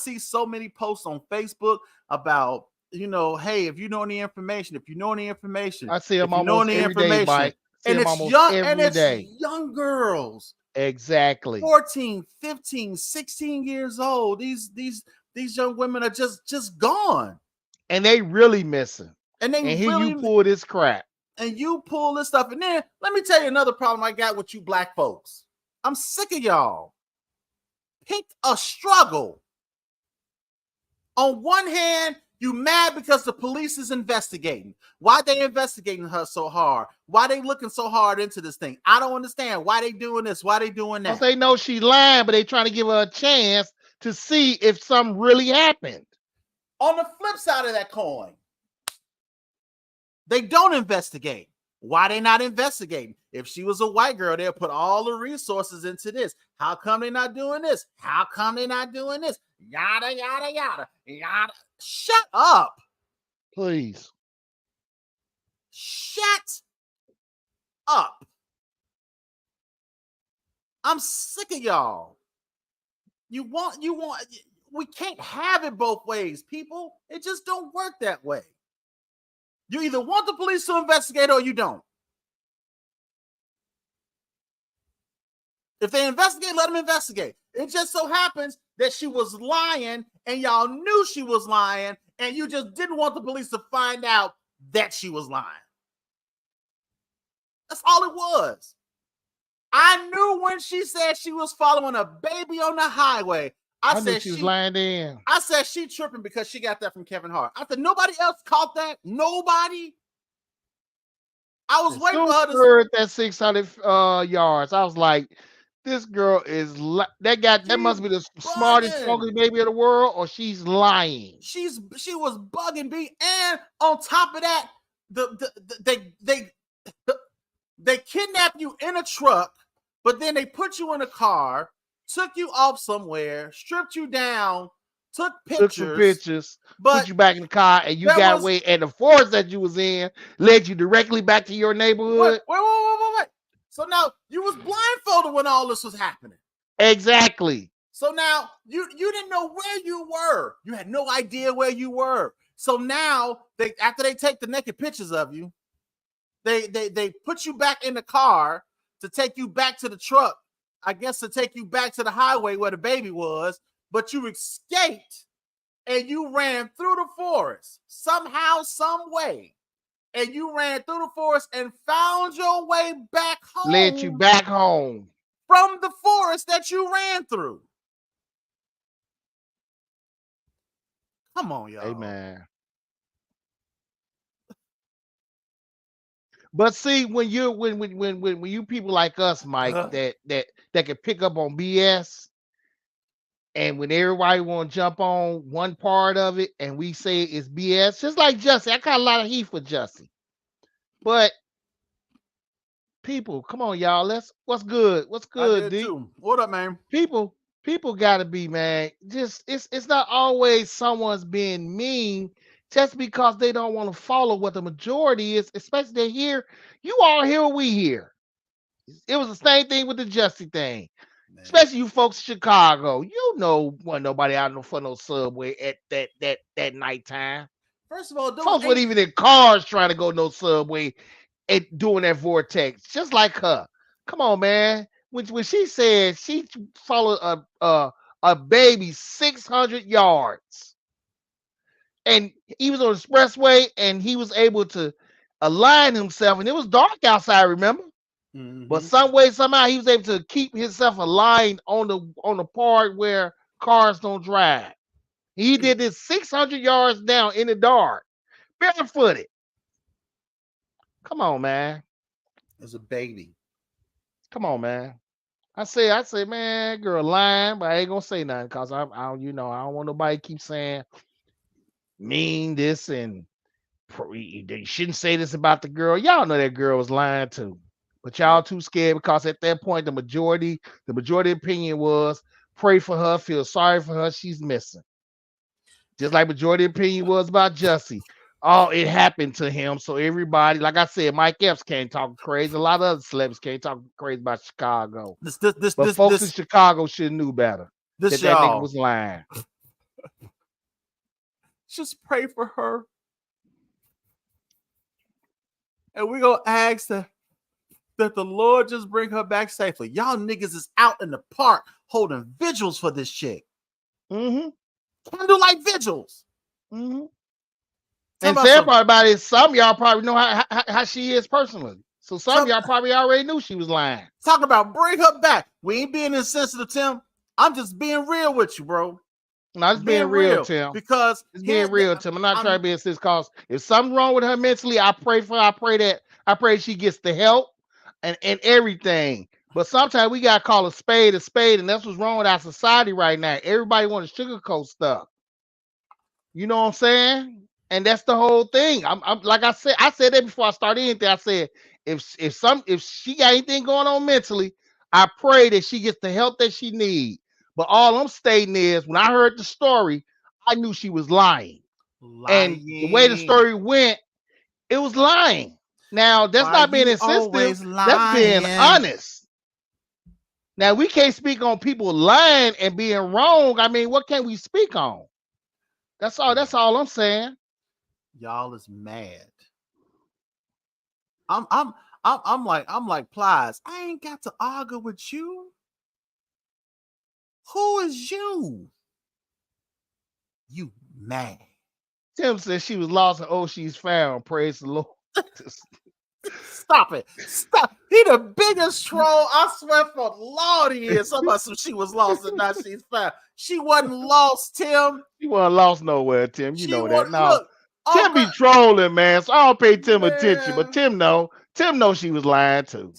Facebook about, hey, if you know any information, I see them almost every day, Mike. And it's young girls. Exactly. 14, 15, 16 years old. These young women are just gone. And they really missing. And you pull this crap. And you pull this stuff. And then let me tell you another problem I got with you Black folks. I'm sick of y'all. Pick a struggle. On one hand, you mad because the police is investigating. Why they investigating her so hard? Why they looking so hard into this thing? I don't understand. Why they doing this? Why they doing that? Because they know she lying, but they trying to give her a chance to see if something really happened. On the flip side of that coin, they don't investigate. Why they not investigating? If she was a white girl, they'll put all the resources into this. How come they not doing this? How come they not doing this? Yada, yada, yada, yada. Shut up. Please. Shut up. I'm sick of y'all. We can't have it both ways, people. It just don't work that way. You either want the police to investigate or you don't. If they investigate, let them investigate. It just so happens that she was lying and y'all knew she was lying and you just didn't want the police to find out that she was lying. That's all it was. I knew when she said she was following a baby on the highway. I said she was lying in. I said she tripping because she got that from Kevin Hart. I said nobody else caught that. Nobody. I was waiting for her to heard that 600 yards. I was like, this girl is that must be the smartest fucking baby in the world, or she's lying. She was bugging B, and on top of that, they kidnapped you in a truck, but then they put you in a car, took you off somewhere, stripped you down, took pictures, but put you back in the car, and you got away. And the forest that you was in led you directly back to your neighborhood. Wait. So now you was blindfolded when all this was happening. Exactly. So now you didn't know where you were. You had no idea where you were. So now after they take the naked pictures of you, they put you back in the car to take you back to the truck. I guess to take you back to the highway where the baby was, but you escaped and you ran through the forest somehow, some way. And you ran through the forest and found your way back home. Led you back home from the forest that you ran through. Come on, y'all. Amen. But see, when you people like us, Mike, that can pick up on BS, and when everybody want to jump on one part of it, and we say it's BS, just like Jussie, I got a lot of heat for Jussie. But people, come on, y'all. What's good? What's good, D? What up, man? People gotta be, man. Just it's not always someone's being mean just because they don't want to follow what the majority is, especially they hear. You all hear what we hear. It was the same thing with the Jussie thing. Man. Especially you folks in Chicago. You know, wasn't nobody out for no subway at that nighttime. First of all, folks weren't even in cars trying to go no subway and doing that vortex, just like her. Come on, man. When she said she followed a baby 600 yards, and he was on the expressway, and he was able to align himself, and it was dark outside, remember? Mm-hmm. But some way, somehow, he was able to keep himself aligned on the part where cars don't drive. He did this 600 yards down in the dark, barefooted. Come on, man. As a baby. Come on, man. I say, man, girl lying, but I ain't gonna say nothing because I don't want nobody to keep saying mean this and you shouldn't say this about the girl. Y'all know that girl was lying too, but y'all too scared because at that point the majority opinion was pray for her, feel sorry for her, she's missing. Just like majority opinion was about Jussie. Oh, it happened to him. So everybody, like I said, Mike Epps can't talk crazy. A lot of other celebrities can't talk crazy about Chicago. But folks in Chicago should have knew better. That nigga was lying. Just pray for her. And we're going to ask that the Lord just bring her back safely. Y'all niggas is out in the park holding vigils for this chick. Mm-hmm. Candlelight vigils. Mm-hmm. And sad part about it, some of y'all probably know how she is personally. So some of y'all probably already knew she was lying. Talking about bring her back. We ain't being insensitive, Tim. I'm just being real with you, bro. No, it's being real, Tim. Because it's being real, Tim. I'm not trying to be insensitive because if something's wrong with her mentally, I pray she gets the help and everything. But sometimes we gotta call a spade, and that's what's wrong with our society right now. Everybody want to sugarcoat stuff. You know what I'm saying? And that's the whole thing. I'm like I said that before I started anything. I said if she got anything going on mentally, I pray that she gets the help that she needs. But all I'm stating is when I heard the story, I knew she was lying. And the way the story went, it was lying. Now that's not being insensitive. That's being honest. Now we can't speak on people lying and being wrong. I mean, what can we speak on? That's all I'm saying. Y'all is mad. I'm like Plies. I ain't got to argue with you. Who is you? You mad. Tim said she was lost and oh, she's found. Praise the Lord. Stop it. Stop. He the biggest troll. I swear for Lord he is. Somebody said she was lost and now she's found. She wasn't lost, Tim. She wasn't lost nowhere, Tim. You know that. No. Look, Tim be trolling, man. So I don't pay Tim attention. But Tim know she was lying too.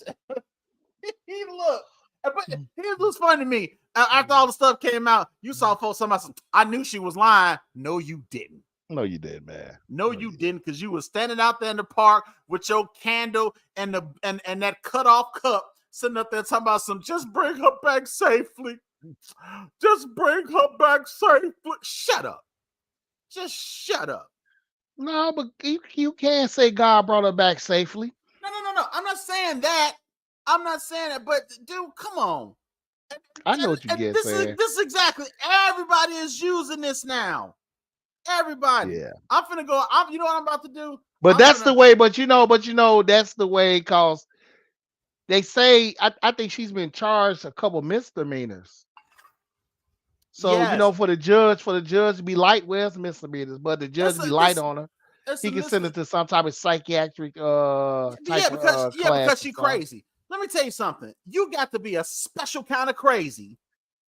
He look. But here's what's funny to me. After all the stuff came out, you saw folks somebody said, I knew she was lying. No, you didn't. No, you did, man. No, you didn't, because you were standing out there in the park with your candle and that cut off cup, sitting up there talking about just bring her back safely. Just bring her back safely. Shut up. Just shut up. No, but you can't say God brought her back safely. No. I'm not saying that. But dude, come on. I know what you get. This is exactly. Everybody is using this now. Everybody. Yeah. I'm finna go. You know what I'm about to do? But that's the way. But you know, that's the way, because they say I think she's been charged a couple misdemeanors. So yes. For the judge to be light, where's misdemeanors? But the judge be light on her. He can send it to some type of psychiatric because she's crazy. Let me tell you something. You got to be a special kind of crazy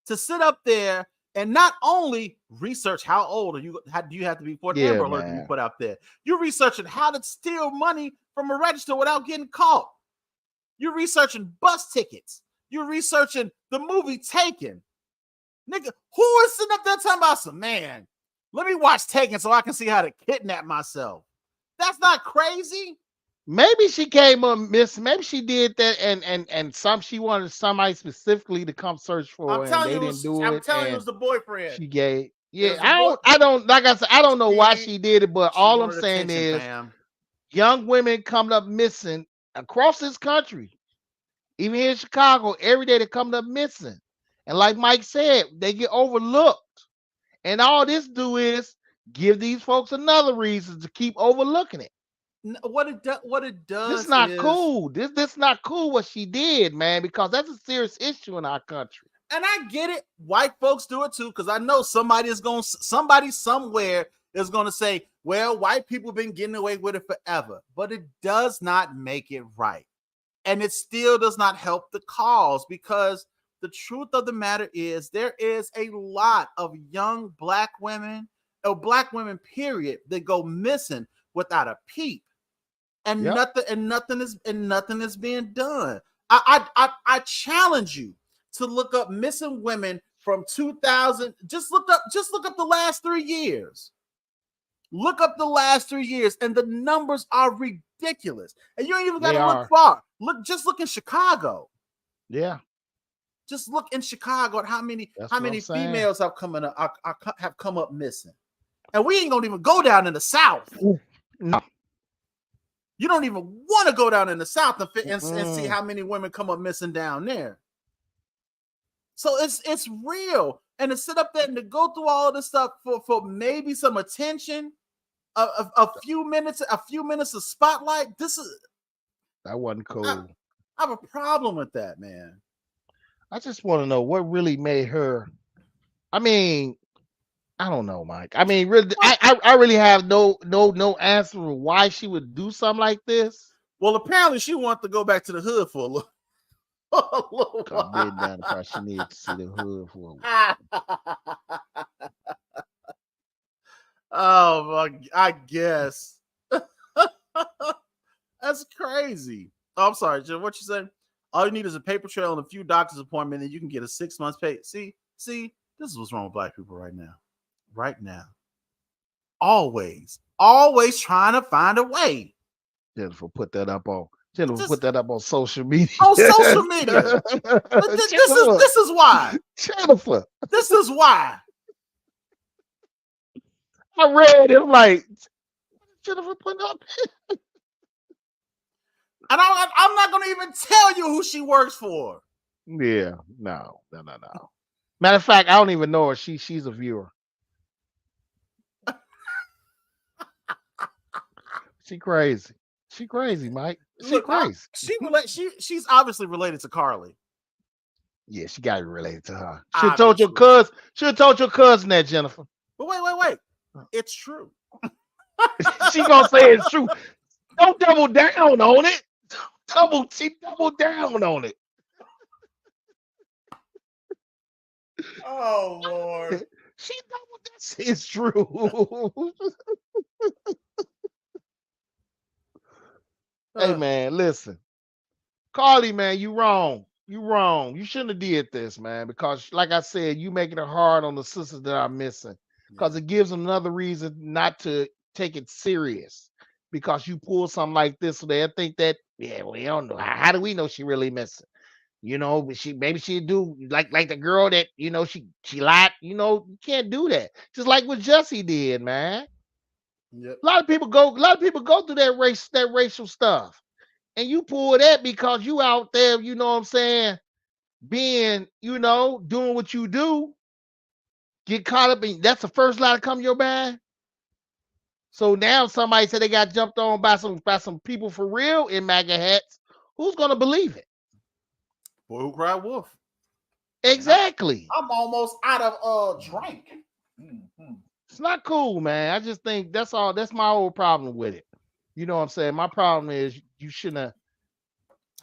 to sit up there and not only research how old are you, do you have to be for an Amber Alert to be put out there. You're researching how to steal money from a register without getting caught. You're researching bus tickets. You're researching the movie Taken. Nigga, who is sitting up there talking about some, man, let me watch Taken so I can see how to kidnap myself? That's not crazy. Maybe she came up missing. Maybe she did that, and she wanted somebody specifically to come search for her, and they didn't do it. I'm telling you, it was the boyfriend. She gave. Yeah, I don't. Like I said, I don't know why she did it, but all I'm saying is, young women coming up missing across this country, even here in Chicago, every day they're coming up missing, and like Mike said, they get overlooked, and all this do is give these folks another reason to keep overlooking it. What it does. This is not cool. This not cool what she did, man, because that's a serious issue in our country. And I get it. White folks do it too, because I know somebody somewhere is going to say, well, white people been getting away with it forever. But it does not make it right. And it still does not help the cause, because the truth of the matter is there is a lot of young black women, or black women, period, that go missing without a peep. And nothing is being done. I challenge you to look up missing women from 2000. Just look up the last 3 years. Look up the last 3 years, and the numbers are ridiculous. And you ain't even got to look far. Look in Chicago. Yeah. Just look in Chicago at how many females have come up missing. And we ain't gonna even go down in the South. No. You don't even want to go down in the South and see how many women come up missing down there. So it's real. And to sit up there and to go through all of this stuff for maybe some attention, a few minutes of spotlight. That wasn't cool. I have a problem with that, man. I just want to know what really made her. I mean, I don't know, Mike. I mean, really, I really have no answer for why she would do something like this. Well, apparently she wanted to go back to the hood for a little while. Down the she needed to see the hood for a while. Oh my! I guess that's crazy. Oh, I'm sorry, Jim. What you say? All you need is a paper trail and a few doctor's appointments, and you can get a 6 months pay. See, this is what's wrong with black people right now. Right now, always trying to find a way. Jennifer put that up on social media. On social media. This is why. Jennifer. This is why. I read it. I'm like, Jennifer put up. And I'm not gonna even tell you who she works for. Yeah, no. Matter of fact, I don't even know her. She's a viewer. She crazy. She crazy, Mike. She crazy. She's obviously related to Carlee. Yeah, she got to relate to her. Should have told your cousin. Should have told your cousin that, Jennifer. But wait. It's true. She gonna say it's true. Don't double down on it. She doubled down on it. Oh Lord. She doubled that. It's true. Hey man, listen. Carlee, man, you wrong. You wrong. You shouldn't have did this, man, because like I said, you making it hard on the sisters that are missing. Because it gives them another reason not to take it serious. Because you pull something like this, so they'll think that, yeah, we don't know. How do we know she really missing? You know, but maybe she'd do like the girl that, you know, she lied. You know, you can't do that. Just like what Jesse did, man. Yep. A lot of people go through that racial stuff. And you pull that because you out there, you know what I'm saying, being, you know, doing what you do, get caught up in, that's the first lie to come your bag. So now somebody said they got jumped on by some people for real in MAGA hats. Who's gonna believe it? Boy who cried wolf. Exactly. I'm almost out of drink. Mm-hmm. It's not cool, man. I just think that's my whole problem with it. You know what I'm saying? My problem is you shouldn't have.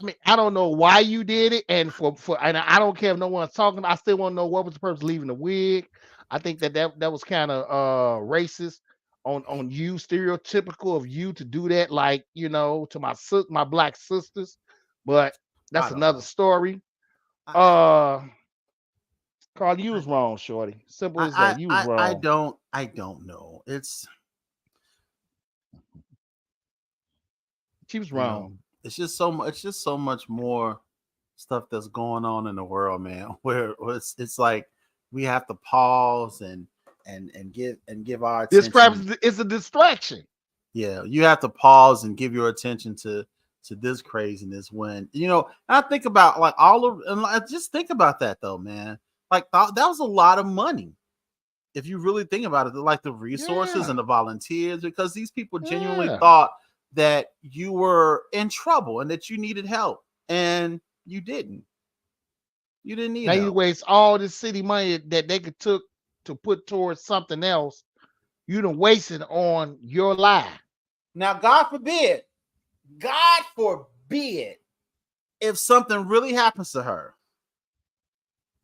I mean, I don't know why you did it, and and I don't care if no one's talking. I still want to know what was the purpose of leaving the wig. I think that was kind of racist on you, stereotypical of you to do that, like, you know, to my black sisters. But that's another story. Carl, you was wrong, shorty. Simple as that. You was wrong. I don't know. She was wrong. You know, it's just so much more stuff that's going on in the world, man. Where it's like we have to pause and give our attention. This crap is a distraction. Yeah, you have to pause and give your attention to this craziness. When, you know, I think about like just think about that though, man. Like that was a lot of money. If you really think about it, like the resources and the volunteers, because these people genuinely thought that you were in trouble and that you needed help, and you didn't. You didn't need help. You waste all this city money that they could took to put towards something else. You done wasted on your lie. Now, God forbid, if something really happens to her,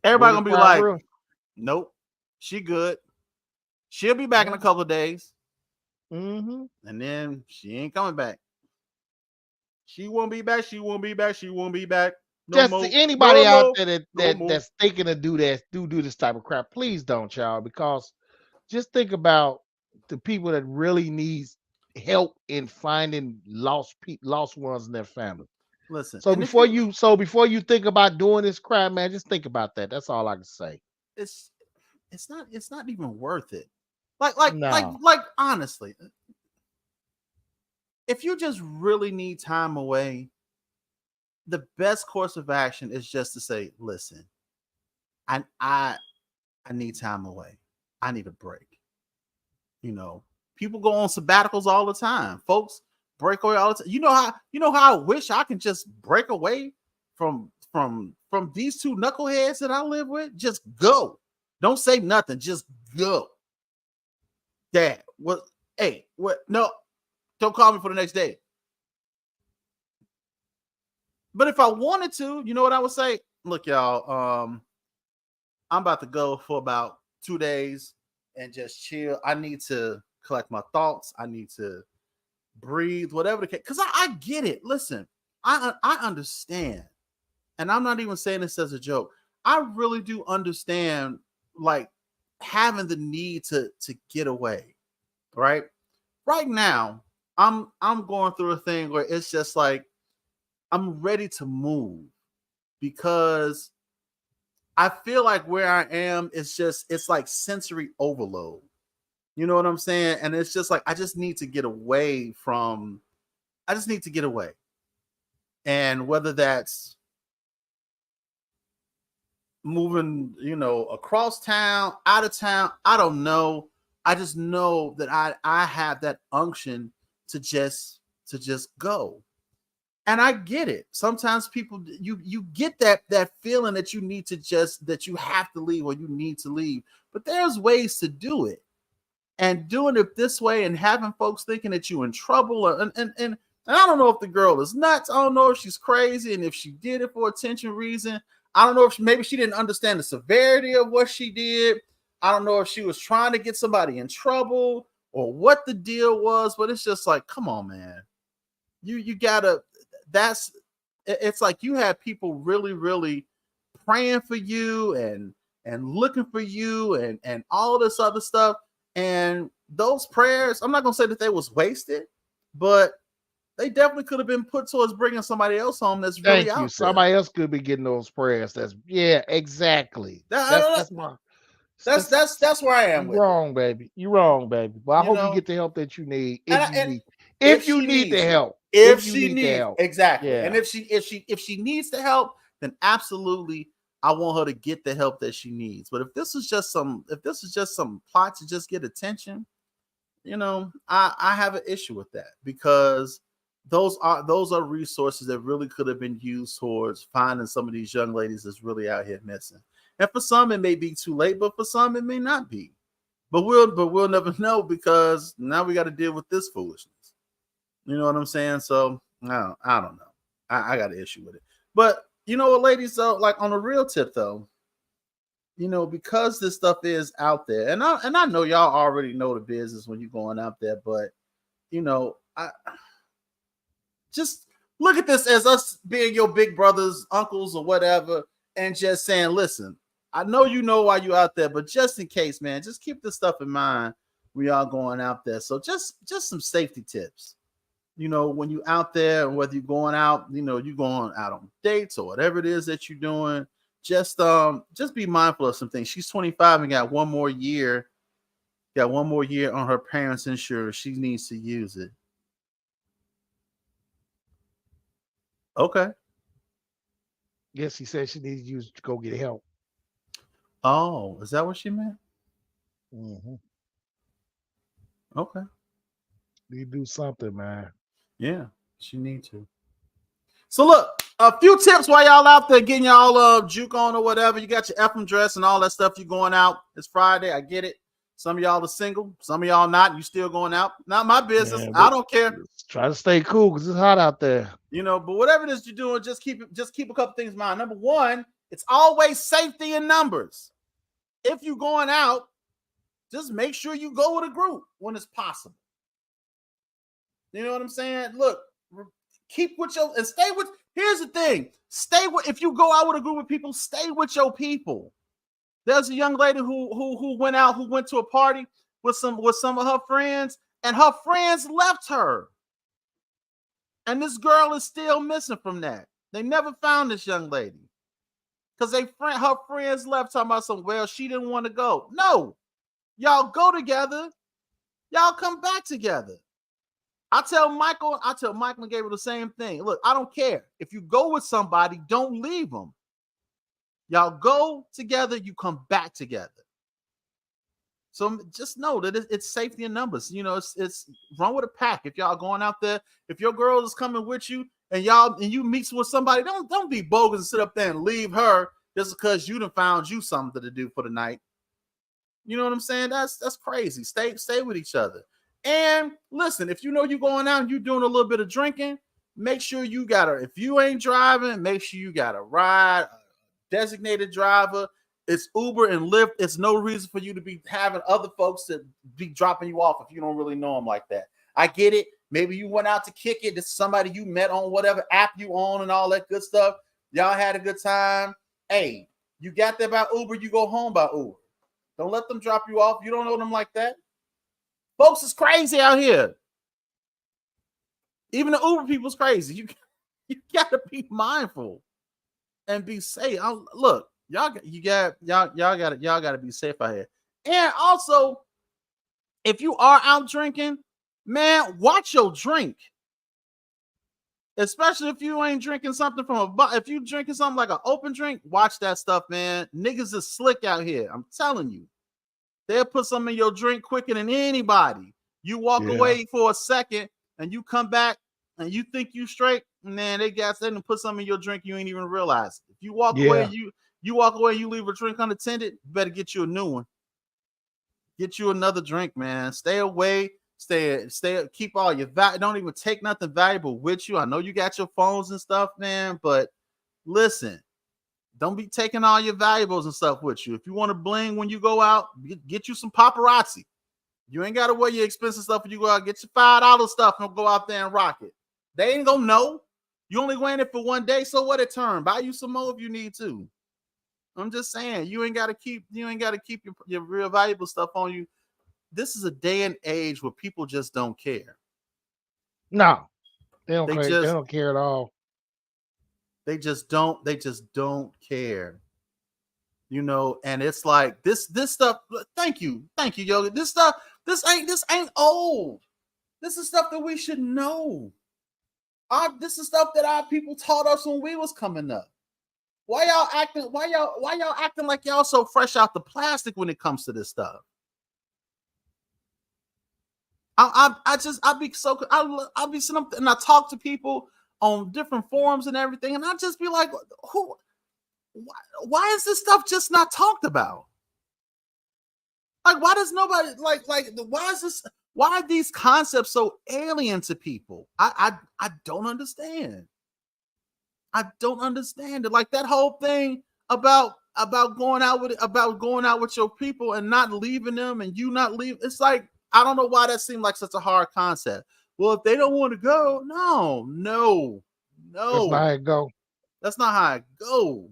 everybody gonna be like, nope, she good. She'll be back in a couple of days. Mm-hmm. And then she ain't coming back. She won't be back. She won't be back. She won't be back. No Just more. Anybody out there that's thinking to do this type of crap, please don't, y'all, because just think about the people that really needs help in finding lost ones in their family. Listen. So before you think about doing this crap, man, just think about that. That's all I can say. It's not even worth it. Like honestly, if you just really need time away, the best course of action is just to say, listen, I need time away. I need a break. You know, people go on sabbaticals all the time. Folks break away all the time. You know how I wish I could just break away from these two knuckleheads that I live with. Just go. Don't say nothing. Just go. Dad, what? Hey, what? No, don't call me for the next day. But if I wanted to, you know what I would say? Look, y'all, I'm about to go for about 2 days and just chill. I need to collect my thoughts. I need to breathe, whatever the case. Because I get it. Listen, I understand. And I'm not even saying this as a joke. I really do understand, like, having the need to get away, right now. I'm going through a thing where it's just like I'm ready to move, because I feel like where I am is it's like sensory overload. You know what I'm saying? And it's just like I just need to get away. And whether that's moving, you know, across town, out of town, I don't know. I just know that I have that unction to just go. And I get it. Sometimes people, you get that feeling that you need to that you have to leave or you need to leave. But there's ways to do it. And doing it this way and having folks thinking that you're in trouble. And I don't know if the girl is nuts. I don't know if she's crazy. And if she did it for attention reason, I don't know if maybe she didn't understand the severity of what she did. I don't know if she was trying to get somebody in trouble or what the deal was. But it's just like, come on, man. You gotta, it's like you have people really, really praying for you and looking for you and all this other stuff. And those prayers, I'm not gonna say that they was wasted, but they definitely could have been put towards bringing somebody else home that's really out there. Somebody else could be getting those prayers. Exactly. That's where I am. You're wrong, baby. You're wrong, baby. But I hope you get the help that you need. If you need the help. If she needs help. Exactly. Yeah. And if she needs the help, then absolutely I want her to get the help that she needs. But if this is just some plot to just get attention, I have an issue with that, because those are resources that really could have been used towards finding some of these young ladies that's really out here missing. And for some it may be too late, but for some it may not be. But we'll never know, because now we got to deal with this foolishness. You know what I'm saying? So I don't know. I got an issue with it. But you know what, ladies, though, like on a real tip though, because this stuff is out there, and I know y'all already know the business when you're going out there, but I just look at this as us being your big brothers, uncles, or whatever, and just saying, listen, I know you know why you out there, but just in case, man, just keep this stuff in mind when y'all going out there. So just some safety tips. When you're out there, and whether you're going out, you're going out on dates or whatever it is that you're doing, just be mindful of some things. She's 25 and got one more year on her parents' insurance. She needs to use it. Okay. Yes, she said she needs to use it to go get help. Oh, is that what she meant? Mm-hmm. Okay. You do something, man. Yeah, she needs to. So look, a few tips while y'all out there getting y'all juke on or whatever. You got your FM dress and all that stuff. You going out. It's Friday. I get it. Some of y'all are single. Some of y'all not. You still going out. Not my business. Yeah, I don't care. Try to stay cool because it's hot out there. But whatever it is you're doing, just keep a couple things in mind. Number one, it's always safety in numbers. If you're going out, just make sure you go with a group when it's possible. You know what I'm saying? Look, keep with and stay with. Here's the thing: if you go out with a group of people, stay with your people. There's a young lady who went to a party with some of her friends, and her friends left her. And this girl is still missing from that. They never found this young lady because her friends left, talking about some. Well, she didn't want to go. No, y'all go together. Y'all come back together. I tell Michael and Gabriel the same thing. Look, I don't care. If you go with somebody, don't leave them. Y'all go together, you come back together. So just know that it's safety in numbers. It's run with a pack. If y'all going out there, if your girl is coming with you and you meet with somebody, don't be bogus and sit up there and leave her just because you done found you something to do for the night. You know what I'm saying? That's crazy. Stay with each other. And listen, if you're going out and you're doing a little bit of drinking, make sure if you ain't driving, make sure you got a ride, a designated driver. It's Uber and Lyft. It's no reason for you to be having other folks to be dropping you off if you don't really know them like that. I get it. Maybe you went out to kick it. It's somebody you met on whatever app you on and all that good stuff. Y'all had a good time. Hey, you got there by Uber, you go home by Uber. Don't let them drop you off. You don't know them like that. Folks is crazy out here. Even the Uber people's crazy. You got to be mindful and be safe. Look, y'all got to be safe out here. And also, if you are out drinking, man, watch your drink. Especially if you ain't drinking something if you drinking something like an open drink, watch that stuff, man. Niggas is slick out here. I'm telling you. They'll put something in your drink quicker than anybody. You walk away for a second and you come back and you think you straight. man, they done put something in your drink you ain't even realize. If you walk away, you walk away, you leave a drink unattended, you better get you a new one. Get you another drink, man. Stay away. Stay. Keep all your don't even take nothing valuable with you. I know you got your phones and stuff, man, but listen, don't be taking all your valuables and stuff with you. If you want to bling when you go out, get you some paparazzi. You ain't got to wear your expensive stuff when you go out. Get your $5 stuff and go out there and rock it. They ain't gonna know. You only wearing it for one day, so what it turn? Buy you some more if you need to. I'm just saying, you ain't got to keep your real valuable stuff on you. This is a day and age where people just don't care. No, they don't care. They don't care at all. They just don't care. You know, and it's like this stuff. Thank you, Yogi. This stuff, this ain't old. This is stuff that we should know. This is stuff that our people taught us when we was coming up. Why y'all acting like y'all so fresh out the plastic when it comes to this stuff? I'll be sitting up and I talk to people on different forums and everything, and I just be like, why is this stuff just not talked about? Like, why does nobody why are these concepts so alien to people? I don't understand. I don't understand it. Like that whole thing about going out with your people and not leaving them and you not leave. It's like, I don't know why that seemed like such a hard concept. Well, if they don't want to go, no. That's not how it go. That's not how it go.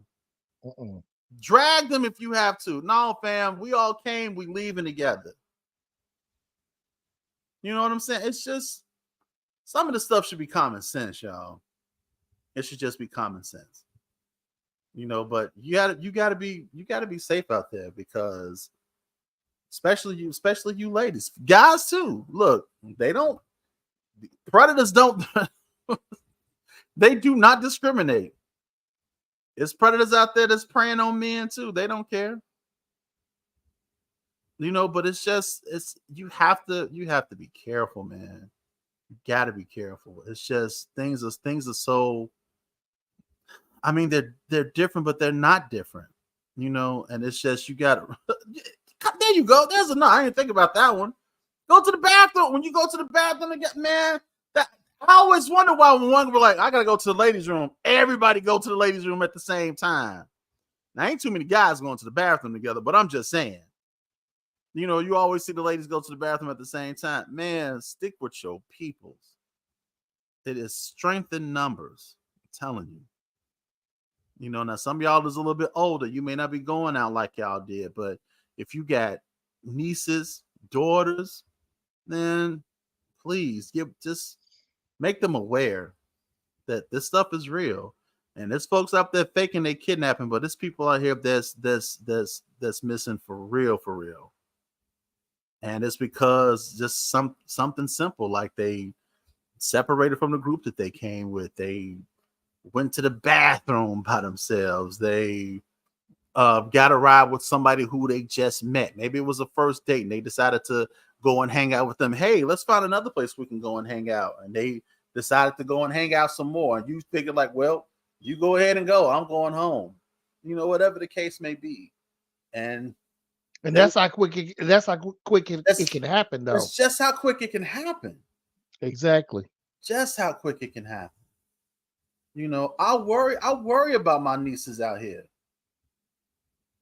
Drag them if you have to. No, fam, we all came, we leaving together. You know what I'm saying? It's just, some of the stuff should be common sense, y'all. It should just be common sense. You know, but you gotta be safe out there, because especially you ladies, guys too. Look, predators don't they do not discriminate. There's predators out there that's preying on men too. They don't care. You know, but you have to be careful, man. You gotta be careful. It's just things are so, I mean, they're different, but they're not different, you know. And it's just, you got to. There you go. There's enough. I didn't think about that one. Go to the bathroom. When you go to the bathroom again, man. I always wonder why when one were like, I gotta go to the ladies' room. Everybody go to the ladies' room at the same time. Now, ain't too many guys going to the bathroom together, but I'm just saying. You know, you always see the ladies go to the bathroom at the same time. Man, stick with your peoples. It is strength in numbers. I'm telling you. You know, now some of y'all is a little bit older. You may not be going out like y'all did, but if you got nieces, daughters, then please just make them aware that this stuff is real. And there's folks out there faking they kidnapping, but there's people out here that's missing for real. And it's because just something simple, like they separated from the group that they came with. They went to the bathroom by themselves. They got a ride with somebody who they just met. Maybe it was a first date and they decided to go and hang out with them. Hey, let's find another place we can go and hang out. And they decided to go and hang out some more. And you figured like, well, you go ahead and go. I'm going home. You know, whatever the case may be. And that's how quick it can happen, though. That's just how quick it can happen. Exactly. Just how quick it can happen. You know, I worry about my nieces out here.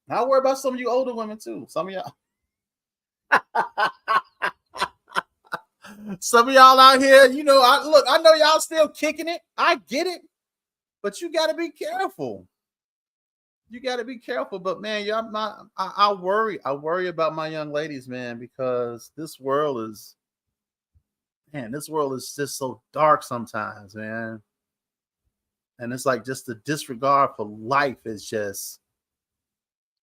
I worry about some of you older women too. Some of y'all. Some of y'all out here, you know, I know y'all still kicking it. I get it. But you got to be careful. You got to be careful. But man, I worry about my young ladies, man, because this world is just so dark sometimes, man. And it's like just the disregard for life is just.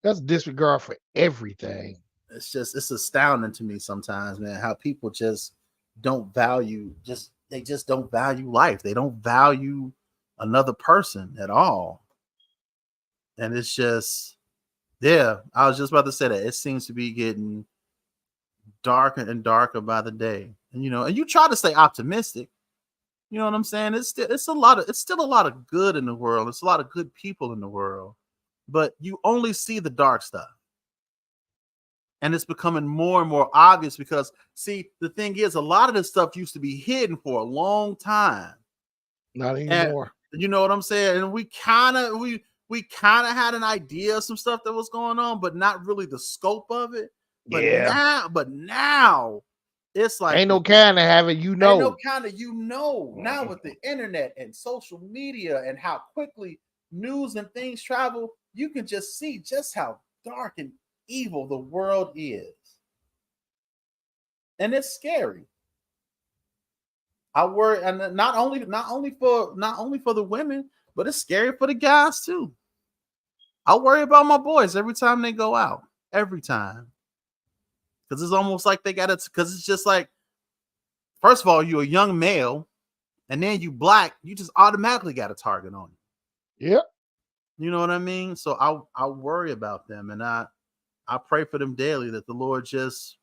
That's disregard for everything. It's astounding to me sometimes, man, how people just don't value, they just don't value life. They don't value another person at all. And it's just, yeah, I was just about to say that. It seems to be getting darker and darker by the day. And, you know, and you try to stay optimistic. You know what I'm saying? It's still a lot of good in the world. It's a lot of good people in the world, but you only see the dark stuff. And it's becoming more and more obvious because, see, the thing is, a lot of this stuff used to be hidden for a long time. Not anymore. And you know what I'm saying? And we kind of had an idea of some stuff that was going on, but not really the scope of it. But now it's like ain't no kind of have it, Ain't no kind of now with the internet and social media and how quickly news and things travel, you can just see just how dark and evil the world is, and it's scary. I worry, and not only for the women, but it's scary for the guys too. I worry about my boys every time they go out, every time, because it's almost like they got it. Because it's just like, first of all, you're a young male, and then you black, you just automatically got a target on you. Yep. You know what I mean? So I worry about them, and I pray for them daily that the Lord just,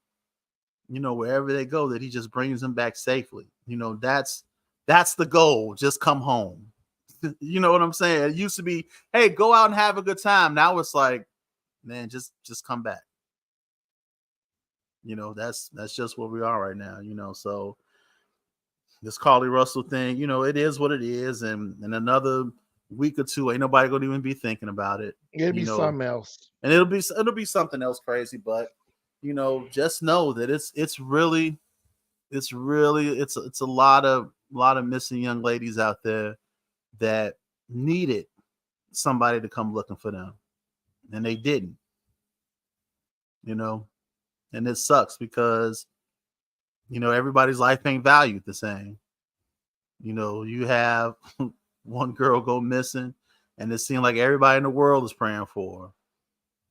wherever they go, that he just brings them back safely. That's the goal. Just come home. You know what I'm saying? It used to be, hey, go out and have a good time. Now it's like, man, just come back. That's just where we are right now. So this Carlee Russell thing, it is what it is. And in another week or two, ain't nobody gonna even be thinking about it. It'll be something else. And it'll be something else crazy, but just know that it's a lot of missing young ladies out there that needed somebody to come looking for them, and they didn't. And it sucks because everybody's life ain't valued the same. You have one girl go missing, and it seems like everybody in the world is praying for her.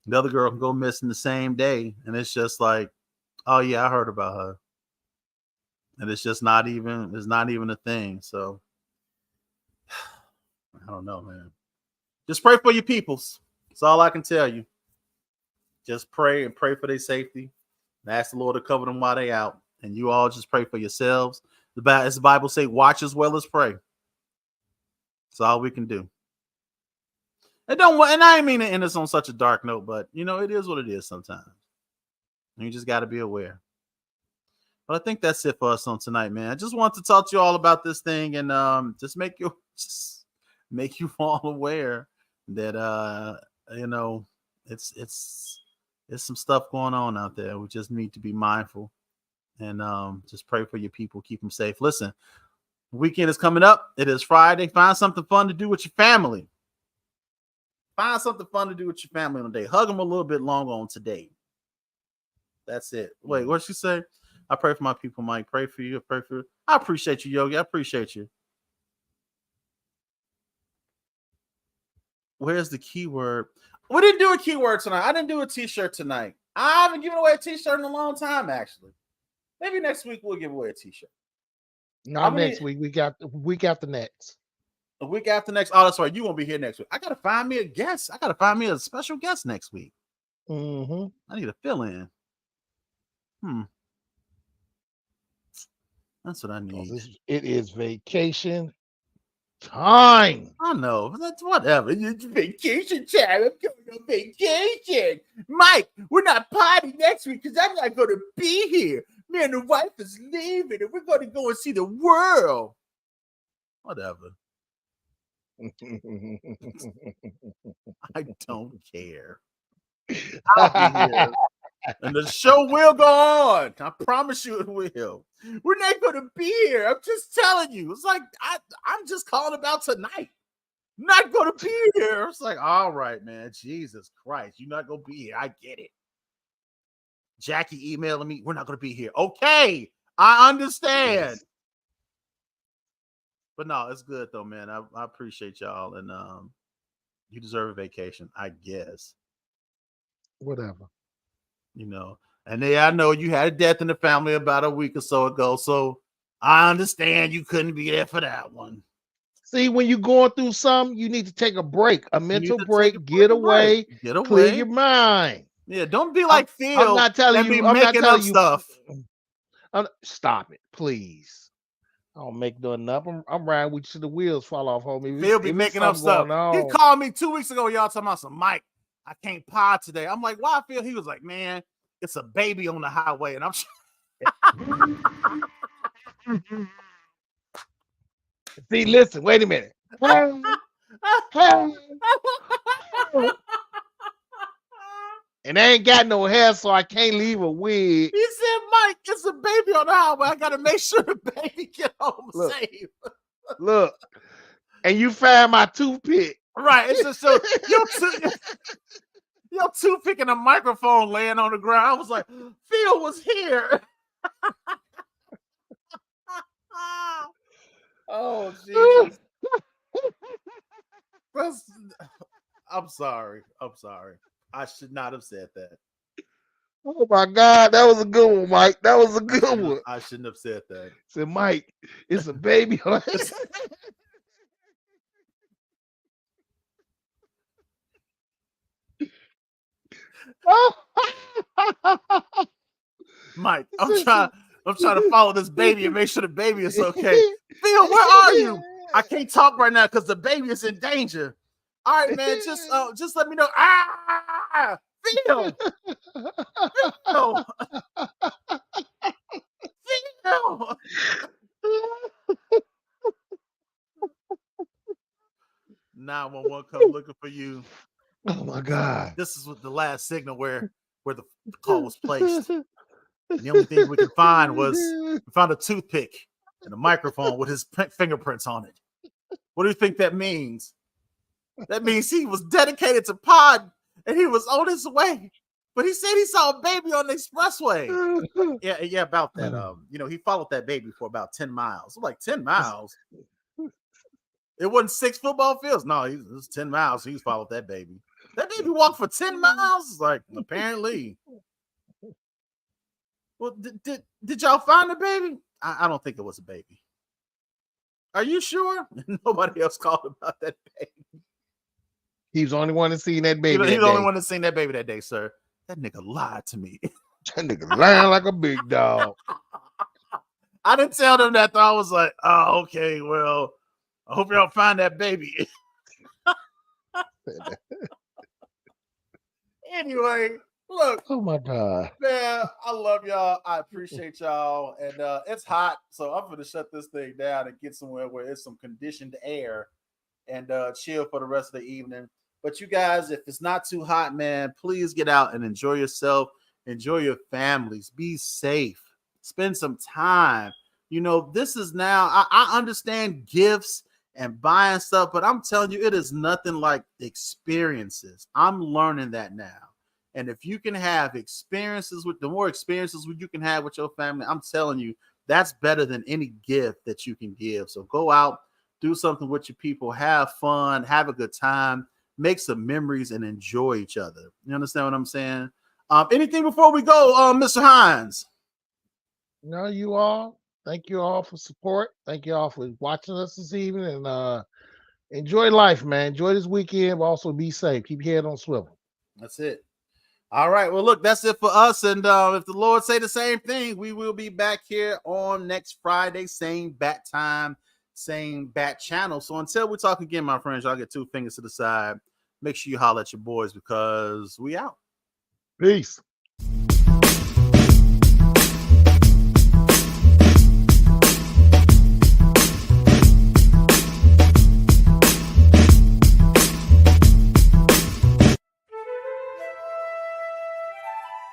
The other girl can go missing the same day, and it's just like, oh yeah, I heard about her, and it's not even a thing. So I don't know, man. Just pray for your peoples. That's all I can tell you. Just pray and pray for their safety, and ask the Lord to cover them while they out. And you all just pray for yourselves. As the Bible say, watch as well as pray. That's all we can do. And I ain't mean to end this on such a dark note, but it is what it is sometimes. And you just got to be aware. But I think that's it for us on tonight, man. I just want to talk to you all about this thing and just make you all aware that it's some stuff going on out there. We just need to be mindful and just pray for your people, keep them safe. Listen, the weekend is coming up. It is Friday. Find something fun to do with your family. Find something fun to do with your family on the day. Hug them a little bit longer on today. That's it. Wait, what'd she say? I pray for my people, Mike. Pray for you. I appreciate you, Yogi. I appreciate you. Where's the keyword? We didn't do a keyword tonight. I didn't do a t-shirt tonight. I haven't given away a t-shirt in a long time, actually. Maybe next week we'll give away a t-shirt. Not next week. We got the week after next. The week after next. Oh, that's right. You won't be here next week. I gotta find me a guest. I gotta find me a special guest next week. Mm-hmm. I need a fill-in. That's what I need. It is vacation time. I know. That's whatever. It's vacation time. I'm going on vacation. Mike, we're not partying next week because I'm not going to be here. Me and the wife is leaving and we're going to go and see the world. Whatever. I don't care. I'll be here. And the show will go on. I promise you it will. We're not going to be here. I'm just telling you. It's like, I'm just calling about tonight. Not going to be here. It's like, all right, man. Jesus Christ. You're not going to be here. I get it. Jackie emailing me. We're not going to be here. Okay. I understand. But no, it's good though, man. I appreciate y'all. And you deserve a vacation, I guess. Whatever. And I know you had a death in the family about a week or so ago, so I understand you couldn't be there for that one. See, when you're going through something, you need to take a break, a mental break, get away, clear your mind. Yeah, don't be like Phil. I'm not telling you. I'm not telling you stuff. Stop it, please. I don't make nothing up. I'm riding with you till the wheels fall off, homie. Phil be making up stuff. He called me 2 weeks ago, y'all, talking about some Mike. I can't pod today. I'm like, why, Phil? He was like, man, it's a baby on the highway. And I'm See, listen, wait a minute. And I ain't got no hair, so I can't leave a wig. He said, Mike, it's a baby on the highway. I gotta make sure the baby get home safe. Look, and you found my toothpick. Right. It's just so your toothpick and a microphone laying on the ground. I was like, Phil was here. Oh, Jesus. I'm sorry. I should not have said that. Oh my God, that was a good one, Mike. That was a good one. I shouldn't have said that. Said, Mike, it's a baby. Mike, I'm trying to follow this baby and make sure the baby is okay. Phil, where are you? I can't talk right now because the baby is in danger. All right, man, just let me know. Phil. Phil. 911 come looking for you. Oh my God. This is the last signal where the call was placed. And the only thing we could find was we found a toothpick and a microphone with his fingerprints on it. What do you think that means? That means he was dedicated to pod and he was on his way. But he said he saw a baby on the expressway. Yeah, about that. He followed that baby for about 10 miles. I'm like, 10 miles? It wasn't 6 football fields. No, it was 10 miles. He's followed that baby. That baby walked for 10 miles? Like, apparently. Well, did y'all find the baby? I don't think it was a baby. Are you sure? Nobody else called about that baby. He was the only one that seen that baby. He's the only one that seen that baby that day, sir. That nigga lied to me. That nigga lying like a big dog. I didn't tell them that, though. I was like, oh, okay, well, I hope y'all find that baby. Anyway, look. Oh, my God. Man, I love y'all. I appreciate y'all. And it's hot, so I'm going to shut this thing down and get somewhere where it's some conditioned air and chill for the rest of the evening. But you guys, if it's not too hot, man, please get out and enjoy yourself. Enjoy your families. Be safe. Spend some time. This is now, I understand gifts and buying stuff, but I'm telling you, it is nothing like experiences. I'm learning that now. And if you can have experiences the more experiences you can have with your family, I'm telling you, that's better than any gift that you can give. So go out, do something with your people, have fun, have a good time, make some memories, and enjoy each other. You understand what I'm saying? Anything before we go, Mr. Hines? No, you all. Thank you all for support. Thank you all for watching us this evening. And enjoy life, man. Enjoy this weekend, but also be safe. Keep your head on swivel. That's it. All right. Well, look, that's it for us. And if the Lord say the same thing, we will be back here on next Friday, same bat time, same bat channel. So until we talk again, my friends, y'all get 2 fingers to the side. Make sure you holler at your boys because we out. Peace.